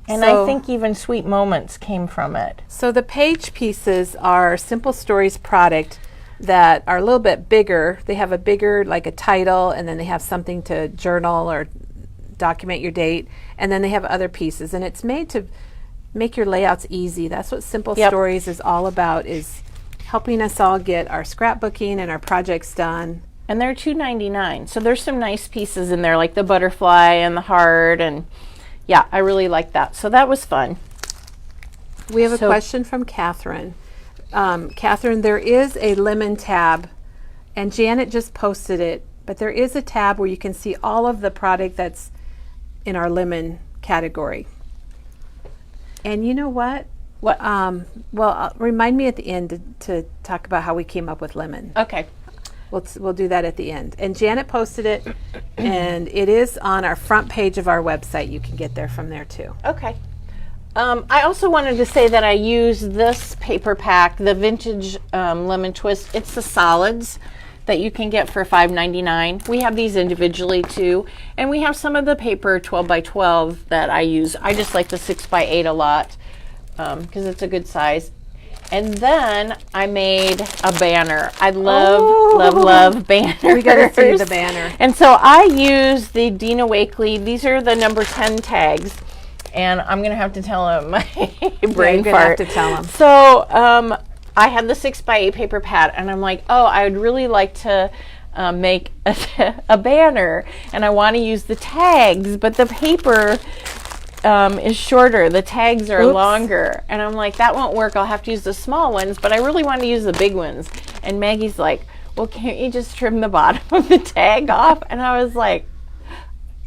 And I think even Sweet Moments came from it. So the page pieces are Simple Stories product that are a little bit bigger. They have a bigger, like a title, and then they have something to journal or document your date, and then they have other pieces. And it's made to make your layouts easy. That's what Simple Stories is all about, is helping us all get our scrapbooking and our projects done. And they're $2.99. So there's some nice pieces in there, like the butterfly and the heart, and yeah, I really like that. So that was fun. We have a question from Catherine. Catherine, there is a lemon tab, and Janet just posted it, but there is a tab where you can see all of the product that's in our lemon category. And you know what? What? Well, remind me at the end to talk about how we came up with lemon. Okay. We'll do that at the end. And Janet posted it, and it is on our front page of our website. You can get there from there too. Okay. I also wanted to say that I use this paper pack, the Vintage Lemon Twist. It's the solids that you can get for $5.99. We have these individually too, and we have some of the paper 12 by 12 that I use. I just like the 6 by 8 a lot because it's a good size. And then I made a banner. I love banners. We got to see the banner. And so I use the Dina Wakley. These are the number 10 tags. And I'm going to have to tell him my brain you're fart. Have to tell him. So I had the 6 by 8 paper pad. And I'm like, oh, I would really like to make a banner. And I want to use the tags. But the paper is shorter. The tags are longer. And I'm like, that won't work. I'll have to use the small ones, but I really want to use the big ones. And Maggie's like, well, can't you just trim the bottom of the tag off? And I was like,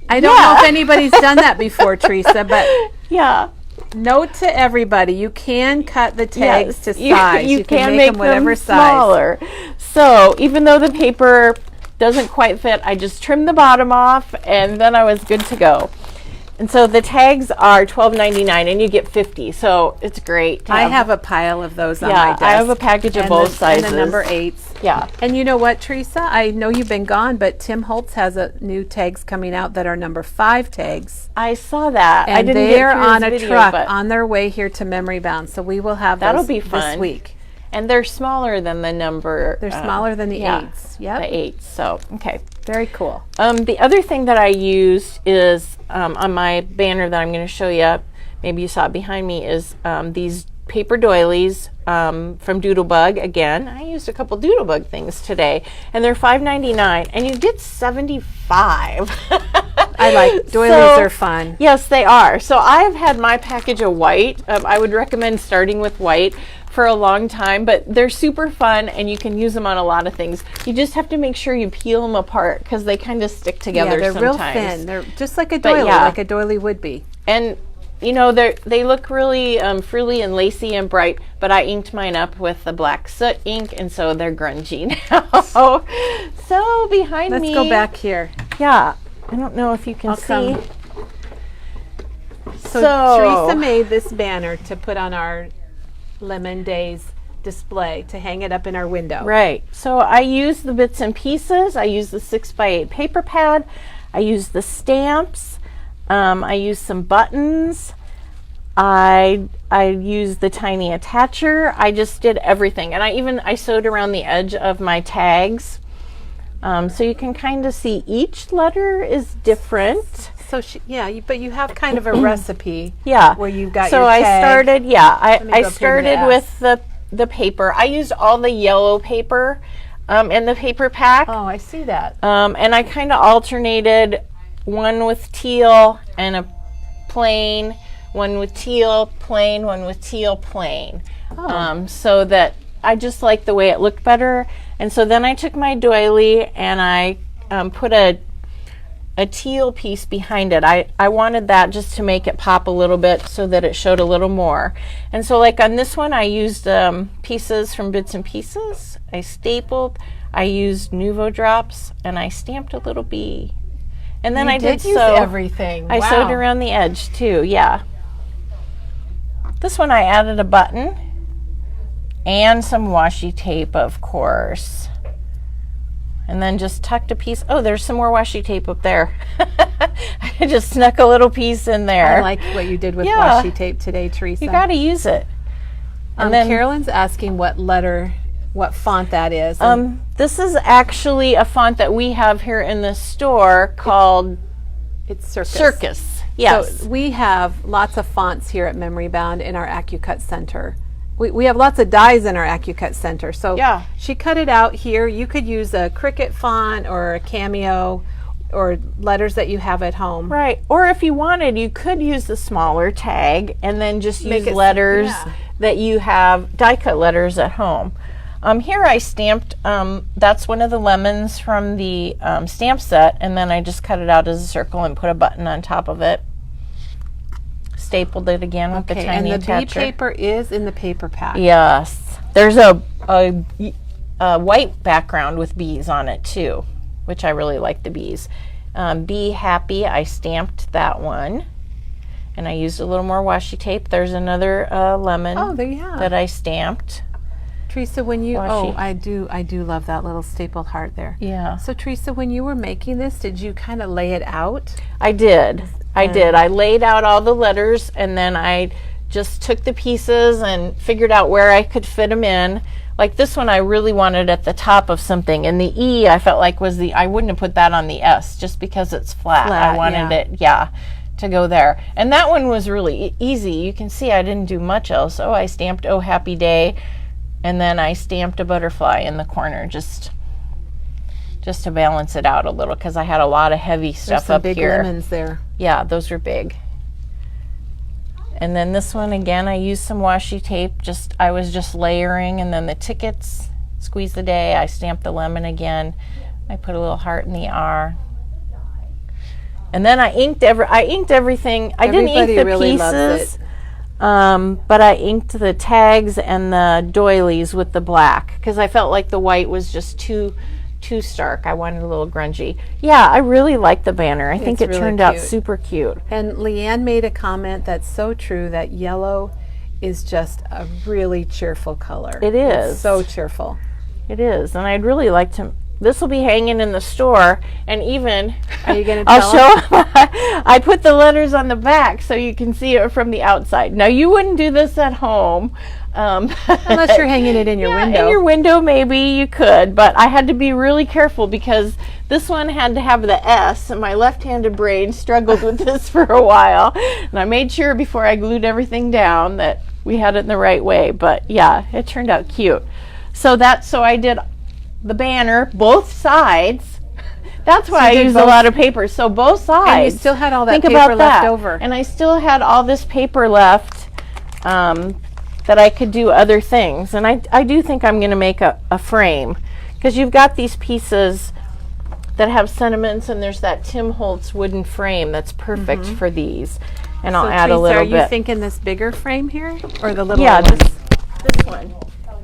I don't know if anybody's done that before, Teresa, but yeah. Note to everybody, you can cut the tags to You size. You can make them whatever smaller. So even though the paper doesn't quite fit, I just trimmed the bottom off, and then I was good to go. And so the tags are $12.99, and you get 50. So it's great. I have a pile of those on my desk. I have a package of both sizes. And the number 8s. Yeah. And you know what, Teresa? I know you've been gone, but Tim Holtz has new tags coming out that are number 5 tags. I saw that. And I didn't they're get on a video, truck but on their way here to Memory Bound. So we will have that'll those be fun this week. And they're smaller than the number. They're smaller than the 8s. Yep. The 8s. So, okay. Very cool. The other thing that I used is on my banner that I'm going to show you, maybe you saw it behind me, is these paper doilies from Doodlebug. Again, I used a couple Doodlebug things today, and they're $5.99, and you get 75. I like doilies. Are fun. Yes, they are. So I have had my package of white. I would recommend starting with white for a long time, but they're super fun, and you can use them on a lot of things. You just have to make sure you peel them apart because they kind of stick together. Yeah, they're sometimes. real thin. They're just like a doily, like a doily would be. And you know, they look really frilly and lacy and bright, but I inked mine up with the black soot ink, and so they're grungy now. So behind me, let's go back here. Yeah, I don't know if you can see. So Teresa made this banner to put on our Lemon Days display, to hang it up in our window. Right. So I use the bits and pieces. I use the 6 by 8 paper pad. I use the stamps. I use some buttons. I use the tiny attacher. I just did everything, and I sewed around the edge of my tags, so you can kind of see each letter is different. So but you have kind of a recipe. Yeah. Where you got so your tag. I started. Yeah. I started with with the paper. I used all the yellow paper in the paper pack. Oh, I see that. And I kind of alternated. One with teal and a plain, one with teal, plain, one with teal, plain. So that I just liked the way it looked better. And so then I took my doily and I put a teal piece behind it. I wanted that just to make it pop a little bit so that it showed a little more. And so like on this one, I used pieces from Bits and Pieces. I stapled, I used Nuvo drops, and I stamped a little bee. And then I did use sew everything. I sewed around the edge too, yeah. This one I added a button. and some washi tape, of course. And then just tucked a piece. Oh, there's some more washi tape up there. I just snuck a little piece in there. I like what you did with Yeah. washi tape today, Teresa. You got to use it. And then Carolyn's asking what font that is. this is actually a font that we have here in the store called It's Circus. Circus. Yes. So we have lots of fonts here at Memory Bound in our AccuCut Center. We have lots of dies in our AccuCut Center. So Yeah. she cut it out here. You could use a Cricut font or a Cameo or letters that you have at home. Right. Or if you wanted, you could use the smaller tag and then just Make use it- letters yeah. that you have, die cut letters at home. Here I stamped, that's one of the lemons from the stamp set, and then I just cut it out as a circle and put a button on top of it. Stapled it again with the Okay, tiny and the bee attacher. paper is in the paper pack. Yes. There's a white background with bees on it too, which I really like the bees. Be Happy, I stamped that one. And I used a little more washi tape. There's another lemon Oh, there you have. that I stamped. Teresa, when you Washi. I do love that little stapled heart there. Yeah. So Teresa, when you were making this, did you kind of lay it out? I did. I laid out all the letters, and then I just took the pieces and figured out where I could fit them in. Like this one I really wanted at the top of something, and the E I felt like was I wouldn't have put that on the S just because it's flat. I wanted it, to go there. And that one was really easy. You can see I didn't do much else. Oh, I stamped Oh Happy Day, and then I stamped a butterfly in the corner just to balance it out a little, because I had a lot of heavy There's stuff some up big here. lemons there. Yeah, those were big. And then this one again, I used some washi tape. I was just layering, and then the tickets, Squeeze the Day. I stamped the lemon again. I put a little heart in the R. And then I inked everything. I didn't ink Everybody the really loves pieces, but I inked the tags and the doilies with the black because I felt like the white was just too stark. I wanted a little grungy. Yeah, I really like the banner. I think It's it really turned out cute. super cute. And Leanne made a comment that's so true, that yellow is just a really cheerful color. It It's is. so cheerful. It is, and I'd really like to. This will be hanging in the store, and even Are you going to I'll tell show. I put the letters on the back so you can see it from the outside. Now you wouldn't do this at home, Unless you're hanging it in your window. In your window, maybe you could, but I had to be really careful because this one had to have the S, and my left-handed brain struggled with this for a while. And I made sure before I glued everything down that we had it in the right way. But yeah, it turned out cute. So I did the banner, both sides. That's why I did used a both- lot of paper. So both sides. And you still had all that Think paper about left that. over. And I still had all this paper left that I could do other things. And I do think I'm going to make a frame, because you've got these pieces that have sentiments, and there's that Tim Holtz wooden frame that's perfect for these. And I'll So, add Teresa, a little are you bit. thinking this bigger frame here, or the little Yeah, one? this one.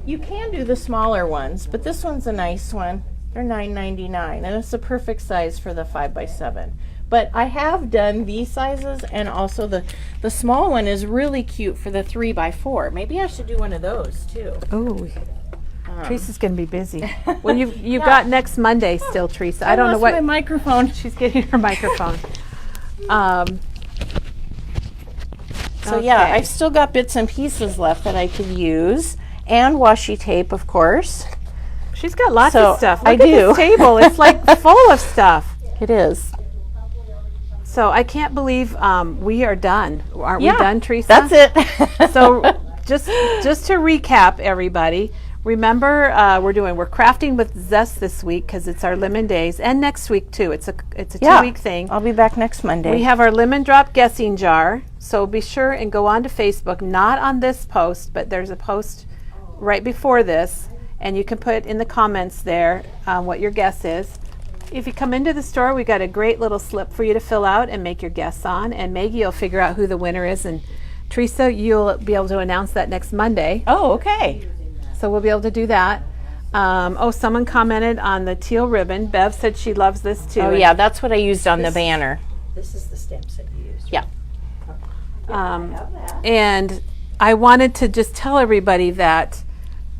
You can do the smaller ones, but this one's a nice one. They're $9.99, and it's the perfect size for the 5x7. But I have done these sizes, and also the small one is really cute for the 3x4. Maybe I should do one of those too. Ooh, Teresa's going to be busy. Well, you've got next Monday still, Teresa. I don't know lost what my microphone. she's getting her microphone. So yeah, Okay. I've still got bits and pieces left that I could use, and washi tape, of course. She's got lots So, of stuff. I Look at do. this table. It's like full of stuff. It is. So I can't believe we are done. Aren't we Yeah, done, Teresa? That's it. So just to recap, everybody, remember we're crafting with Zest this week because it's our lemon days, and next week too. It's a 2-week thing. I'll be back next Monday. We have our lemon drop guessing jar, so be sure and go on to Facebook, not on this post, but there's a post right before this, and you can put in the comments there what your guess is. If you come into the store, we got a great little slip for you to fill out and make your guess on, and Maggie will figure out who the winner is, and Teresa, you'll be able to announce that next Monday. Oh, okay. So we'll be able to do that. Someone commented on the teal ribbon. Bev said she loves this too. Oh yeah, that's what I used on the banner. This is the stamp set you used. Yeah. And I wanted to just tell everybody that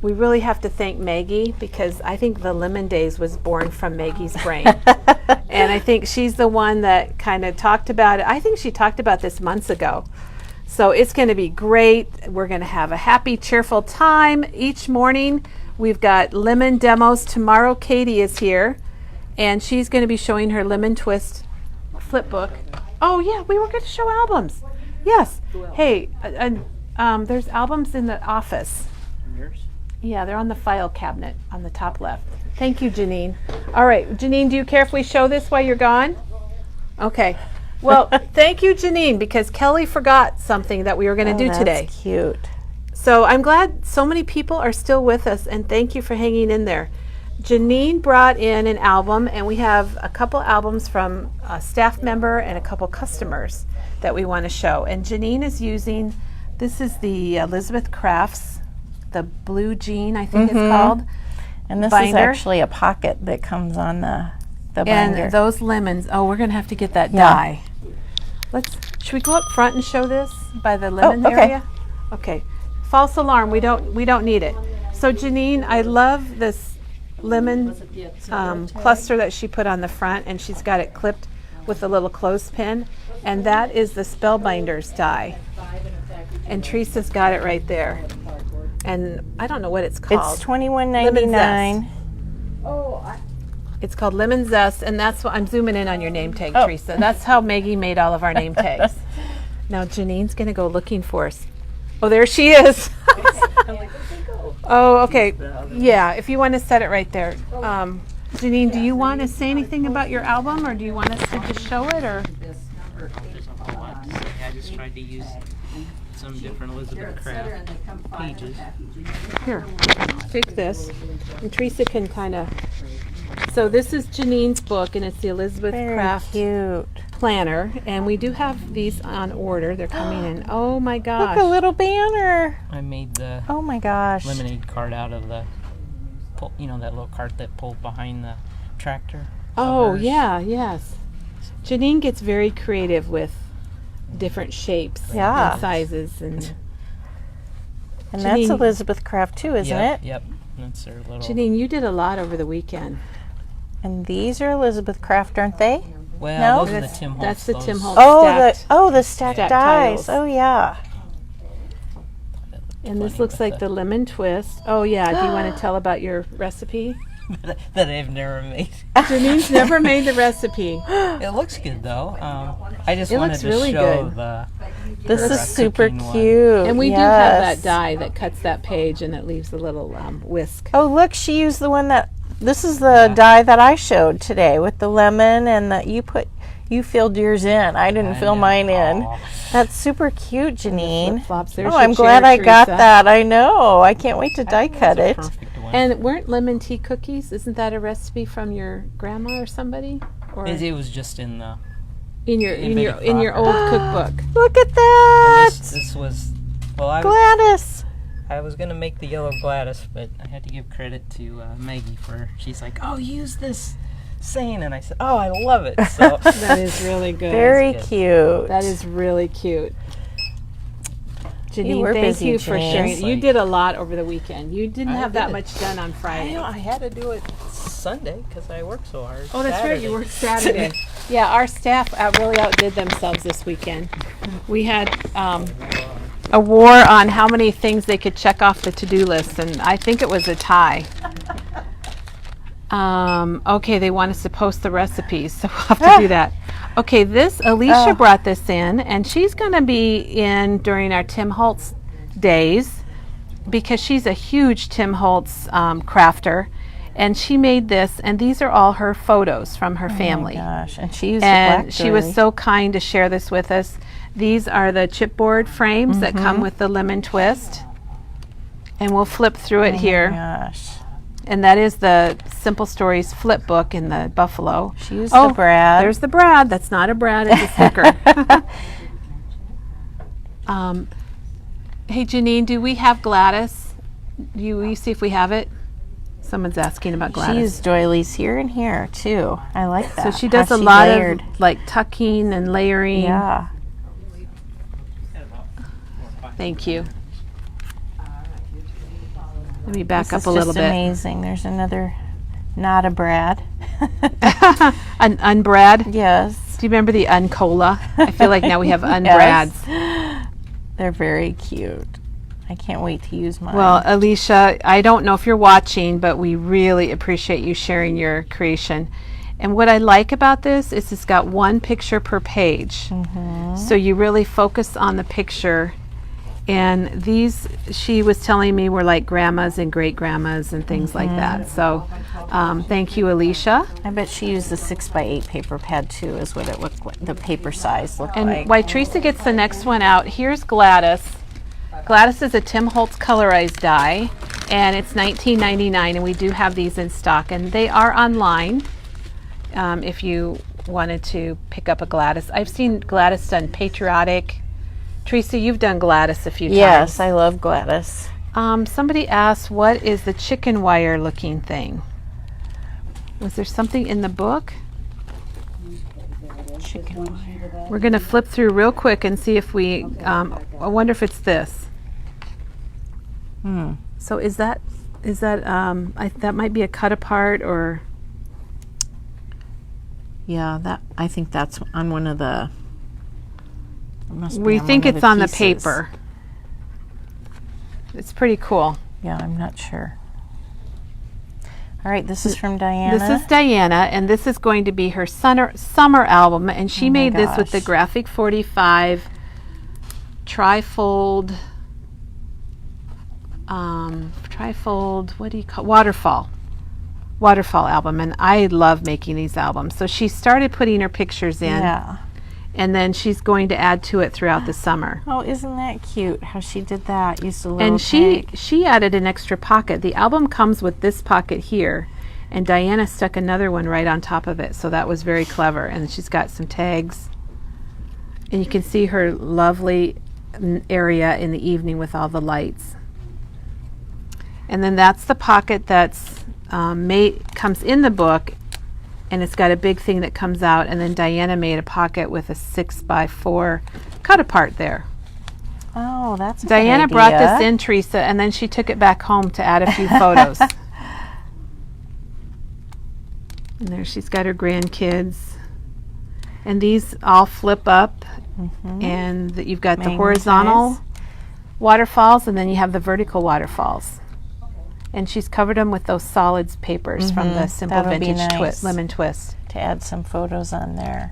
we really have to thank Maggie, because I think the Lemon Days was born from Maggie's brain. And I think she's the one that kind of talked about it. I think she talked about this months ago. So it's going to be great. We're going to have a happy, cheerful time each morning. We've got lemon demos. Tomorrow Katie is here, and she's going to be showing her lemon twist flip book. Oh yeah, we were going to show albums. Yes. Hey, there's albums in the office. Yours? Yeah, they're on the file cabinet on the top left. Thank you, Janine. All right, Janine, do you care if we show this while you're gone? Okay. Well, thank you, Janine, because Kellie forgot something that we were going to do today. That's cute. So I'm glad so many people are still with us, and thank you for hanging in there. Janine brought in an album, and we have a couple albums from a staff member and a couple customers that we want to show. And Janine is using, this is the Elizabeth Crafts, the blue jean, I think it's called. And this is binder. actually a pocket that comes on the binder. And those lemons, oh, we're going to have to get that dye. Should we go up front and show this by the lemon okay. area? Okay. False alarm, we don't need it. So Janine, I love this lemon cluster that she put on the front, and she's got it clipped with a little clothespin, and that is the Spellbinders dye. And Teresa's got it right there. And I don't know what it's called. It's $21.99. It's called Lemon Zest, and that's what I'm zooming in on your name tag, Teresa. That's how Maggie made all of our name tags. Now Janine's going to go looking for us. Oh, there she is. Oh, okay. Yeah, if you want to set it right there. Janine, do you want to say anything about your album, or do you want us to just show it, or? There's a whole lot to say. I just tried to use some different Elizabeth Craft pages. Here, take this. And Teresa can kind of. So this is Janine's book, and it's the Elizabeth Craft Cute. planner. And we do have these on order. They're coming in. Oh my gosh. Look, a little banner. I made the Oh my gosh. lemonade cart out of the, that little cart that pulled behind the tractor. Oh, Hers. yeah, yes. Janine gets very creative with different shapes Yeah. and sizes. And And that's Janine- Elizabeth Craft too, isn't Yep, it? Yep. That's their little. Janine, you did a lot over the weekend. And these are Elizabeth Craft, aren't they? Well, No? those are the Tim Holtz. That's the Tim those- Holtz stacked. The stacked Stacked dies. tiles. Oh yeah. And this funny looks with like the lemon twist. Oh yeah, do you want to tell about your recipe? that I've never made. Janine's never made the recipe. It looks good though. I just It wanted looks to really show good. the. This her, is super cooking one. cute. And we do have Yes. that die that cuts that page, and it leaves a little whisk. Oh look, she used the one that. This is the die that I showed today with the lemon and you filled yours in. I didn't fill mine in. Aw. That's super cute, Janine. Flip-flops. There's Oh, your I'm glad chair, I got Teresa. that. I know. I can't wait to die cut it. Perfect one. And weren't lemon tea cookies? Isn't that a recipe from your grandma or somebody? Or It was just in the. in your old cookbook? Look at that, This was. Well, Gladys. I was gonna make the yellow Gladys, but I had to give credit to Maggie for. She's like, "Oh, use this saying," and I said, "Oh, I love it." So That is really good. Very good. cute. That is really cute. Janine, were thank busy, you for Janine. sharing. You Like- did a lot over the weekend. You didn't I have that did. much done on Friday. I had to do it Sunday because I worked so hard. Oh, that's right. You Saturday. worked Saturday. Yeah, our staff really outdid themselves this weekend. We had a war on how many things they could check off the to-do list, and I think it was a tie. Okay, they want us to post the recipes, so we'll have to do that. Okay, Alicia brought this in, and she's going to be in during our Tim Holtz days because she's a huge Tim Holtz crafter, and she made this, and these are all her photos from her family. Oh my gosh, and she used And the she was so kind to share this with us. These are the chipboard frames that come with the lemon twist. And we'll flip through it here. Gosh, And that is the Simple Stories flip book in the Buffalo. she used the Brad. There's the Brad. That's not a Brad, it's a sticker. Hey, Janine, do we have Gladys? Will you see if we have it? Someone's asking about She Gladys. used doilies here and here too. I like that. So she how does a lot layered. of like tucking and layering. Yeah. Thank you. Let me back This up a is little just bit. amazing. There's another, not a Brad. An unbrad. Yes. Do you remember the uncola? I feel like now we have unbrads. Yes. They're very cute. I can't wait to use mine. Well, Alicia, I don't know if you're watching, but we really appreciate you sharing your creation. And what I like about this is it's got one picture per page. So you really focus on the picture. And these, she was telling me, were like grandmas and great grandmas and things like that. So thank you, Alicia. I bet she used the 6x8 paper pad too, is what it looked like. The paper size looked And like. while Teresa gets the next one out, here's Gladys. Gladys is a Tim Holtz colorized die, and it's $19.99, and we do have these in stock, and they are online if you wanted to pick up a Gladys. I've seen Gladys done patriotic. Teresa, you've done Gladys a few times. Yes, I love Gladys. Somebody asked, what is the chicken wire looking thing? Was there something in the book? Chicken wire. We're going to flip through real quick and see if we, I wonder if it's this. So is that that might be a cut apart, or? Yeah, that I think that's on one of the. We think it's on the paper. It's pretty cool. Yeah, I'm not sure. All right, this is from Diana. This is Diana, and this is going to be her summer album, and she made this with the gosh. Graphic 45 trifold, what do you call, waterfall album, and I love making these albums. So she started putting her pictures in, Yeah. and then she's going to add to it throughout the summer. Oh, isn't that cute how she did that? Used a little And tag. she added an extra pocket. The album comes with this pocket here, and Diana stuck another one right on top of it, so that was very clever. And she's got some tags, and you can see her lovely area in the evening with all the lights. And then that's the pocket that's comes in the book, and it's got a big thing that comes out, and then Diana made a pocket with a 6x4 cut apart there. Oh, that's a Diana good brought idea. this in, Teresa, and then she took it back home to add a few photos. And there she's got her grandkids. And these all flip up, and you've got the horizontal waterfalls, and then you have the vertical waterfalls. And she's covered them with those solids papers from the Simple That'll be Vintage nice. Lemon Twist. To add some photos on there.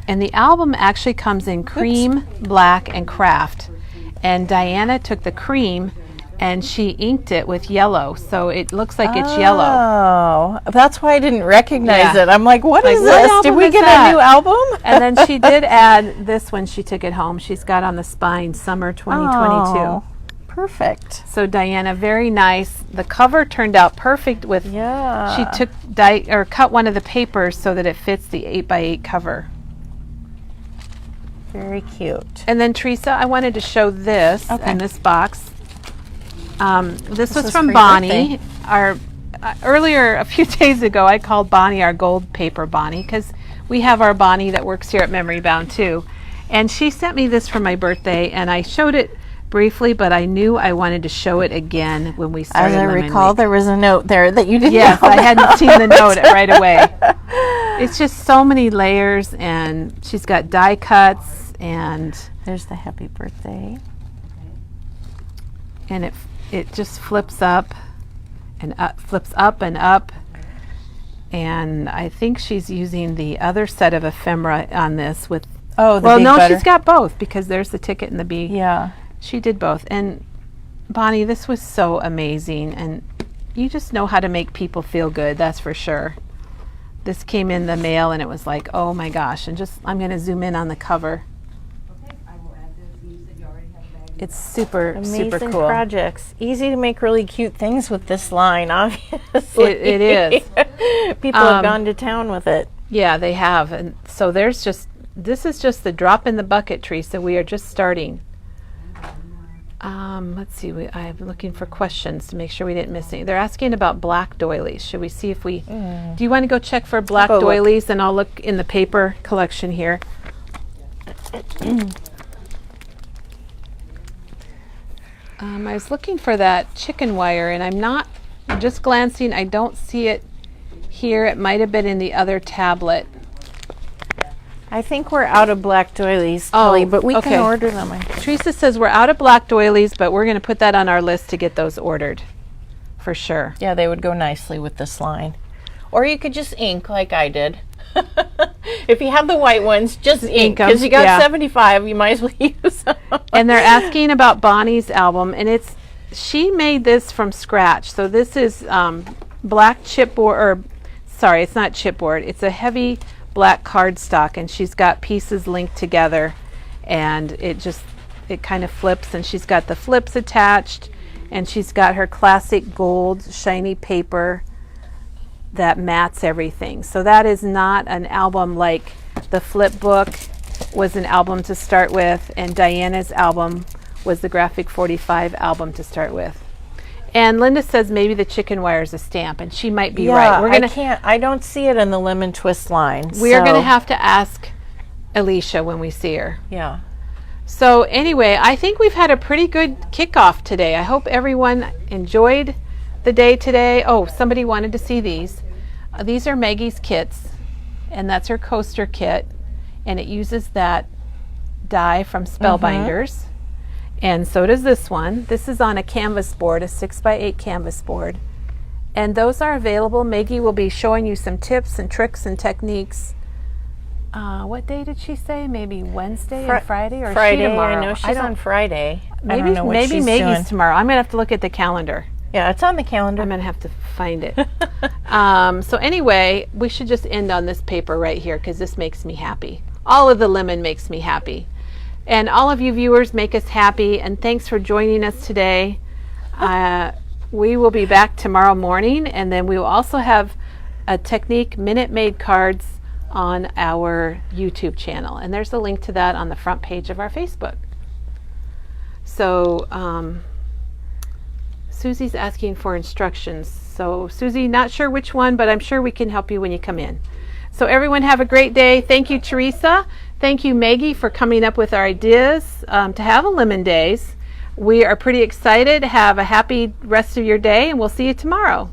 And the album actually comes in cream, black, and craft. And Diana took the cream and she inked it with yellow, so it looks like it's yellow. Oh, that's why I didn't recognize Yeah. it. I'm like, what is What this? Did album we is get that? a new album? And then she did add this when she took it home. She's got on the spine Summer 2022. Oh, perfect. So Diana, very nice. The cover turned out perfect with. Yeah. She took cut one of the papers so that it fits the 8x8 cover. Very cute. And then Teresa, I wanted to show this in this box. This was was from for your Bonnie. Our earlier, a few days ago, I called Bonnie our gold paper Bonnie, because we have our Bonnie that works here at Memory Bound too. And she sent me this for my birthday, and I showed it briefly, but I knew I wanted to show it again when we started. As I Lemon recall, Week. there was a note there that you didn't Yes, know I hadn't about. seen the note right away. It's just so many layers, and she's got die cuts, and There's the happy birthday. it just flips up and up, flips up and up. And I think she's using the other set of ephemera on this with. Oh, the Well, big no, butter. she's got both, because there's the ticket and the bee. Yeah. She did both. And Bonnie, this was so amazing, and you just know how to make people feel good, that's for sure. This came in the mail, and it was like, oh my gosh, and just, I'm going to zoom in on the cover. It's super, Amazing super cool. projects. Easy to make really cute things with this line, obviously. It is. People have gone to town with it. Yeah, they have. And so this is just the drop in the bucket, Teresa. We are just starting. Let's see, I'm looking for questions to make sure we didn't miss any. They're asking about black doilies. Should we see if we, do you want to go check for black go look. doilies? And I'll look in the paper collection here. I was looking for that chicken wire, and I'm just glancing, I don't see it here. It might have been in the other tablet. I think we're out of black doilies, Oh, Kelly, but we okay. can order them. Teresa says we're out of black doilies, but we're going to put that on our list to get those ordered for sure. Yeah, they would go nicely with this line. Or you could just ink like I did. If you have the white ones, just ink. 'em, Because you got yeah. 75, you might as well use them. And they're asking about Bonnie's album, and she made this from scratch. So this is black chipboard, or sorry, it's not chipboard. It's a heavy black cardstock, and she's got pieces linked together, and it kind of flips, and she's got the flips attached, and she's got her classic gold shiny paper that mats everything. So that is not an album like the flip book was an album to start with, and Diana's album was the Graphic 45 album to start with. And Linda says maybe the chicken wire is a stamp, and she might be right. I don't see it in the lemon twist line. We are going to have to ask Alicia when we see her. Yeah. So anyway, I think we've had a pretty good kickoff today. I hope everyone enjoyed the day today. Oh, somebody wanted to see these. These are Maggie's kits, and that's her coaster kit, and it uses that die from Spellbinders. And so does this one. This is on a canvas board, a 6x8 canvas board. And those are available. Maggie will be showing you some tips and tricks and techniques. What day did she say? Maybe Wednesday and Friday? Or Friday, is she tomorrow? I know she's on Friday. I Maybe, don't know what maybe she's Maggie's doing. tomorrow. I'm going to have to look at the calendar. Yeah, it's on the calendar. I'm going to have to find it. So anyway, we should just end on this paper right here because this makes me happy. All of the lemon makes me happy. And all of you viewers make us happy. And thanks for joining us today. We will be back tomorrow morning. And then we will also have a Technique Minute Maid cards on our YouTube channel. And there's a link to that on the front page of our Facebook. So Susie's asking for instructions. So Susie, not sure which one, but I'm sure we can help you when you come in. So everyone have a great day. Thank you, Teresa. Thank you, Maggie, for coming up with our ideas to have a Lemon Days. We are pretty excited. Have a happy rest of your day, and we'll see you tomorrow.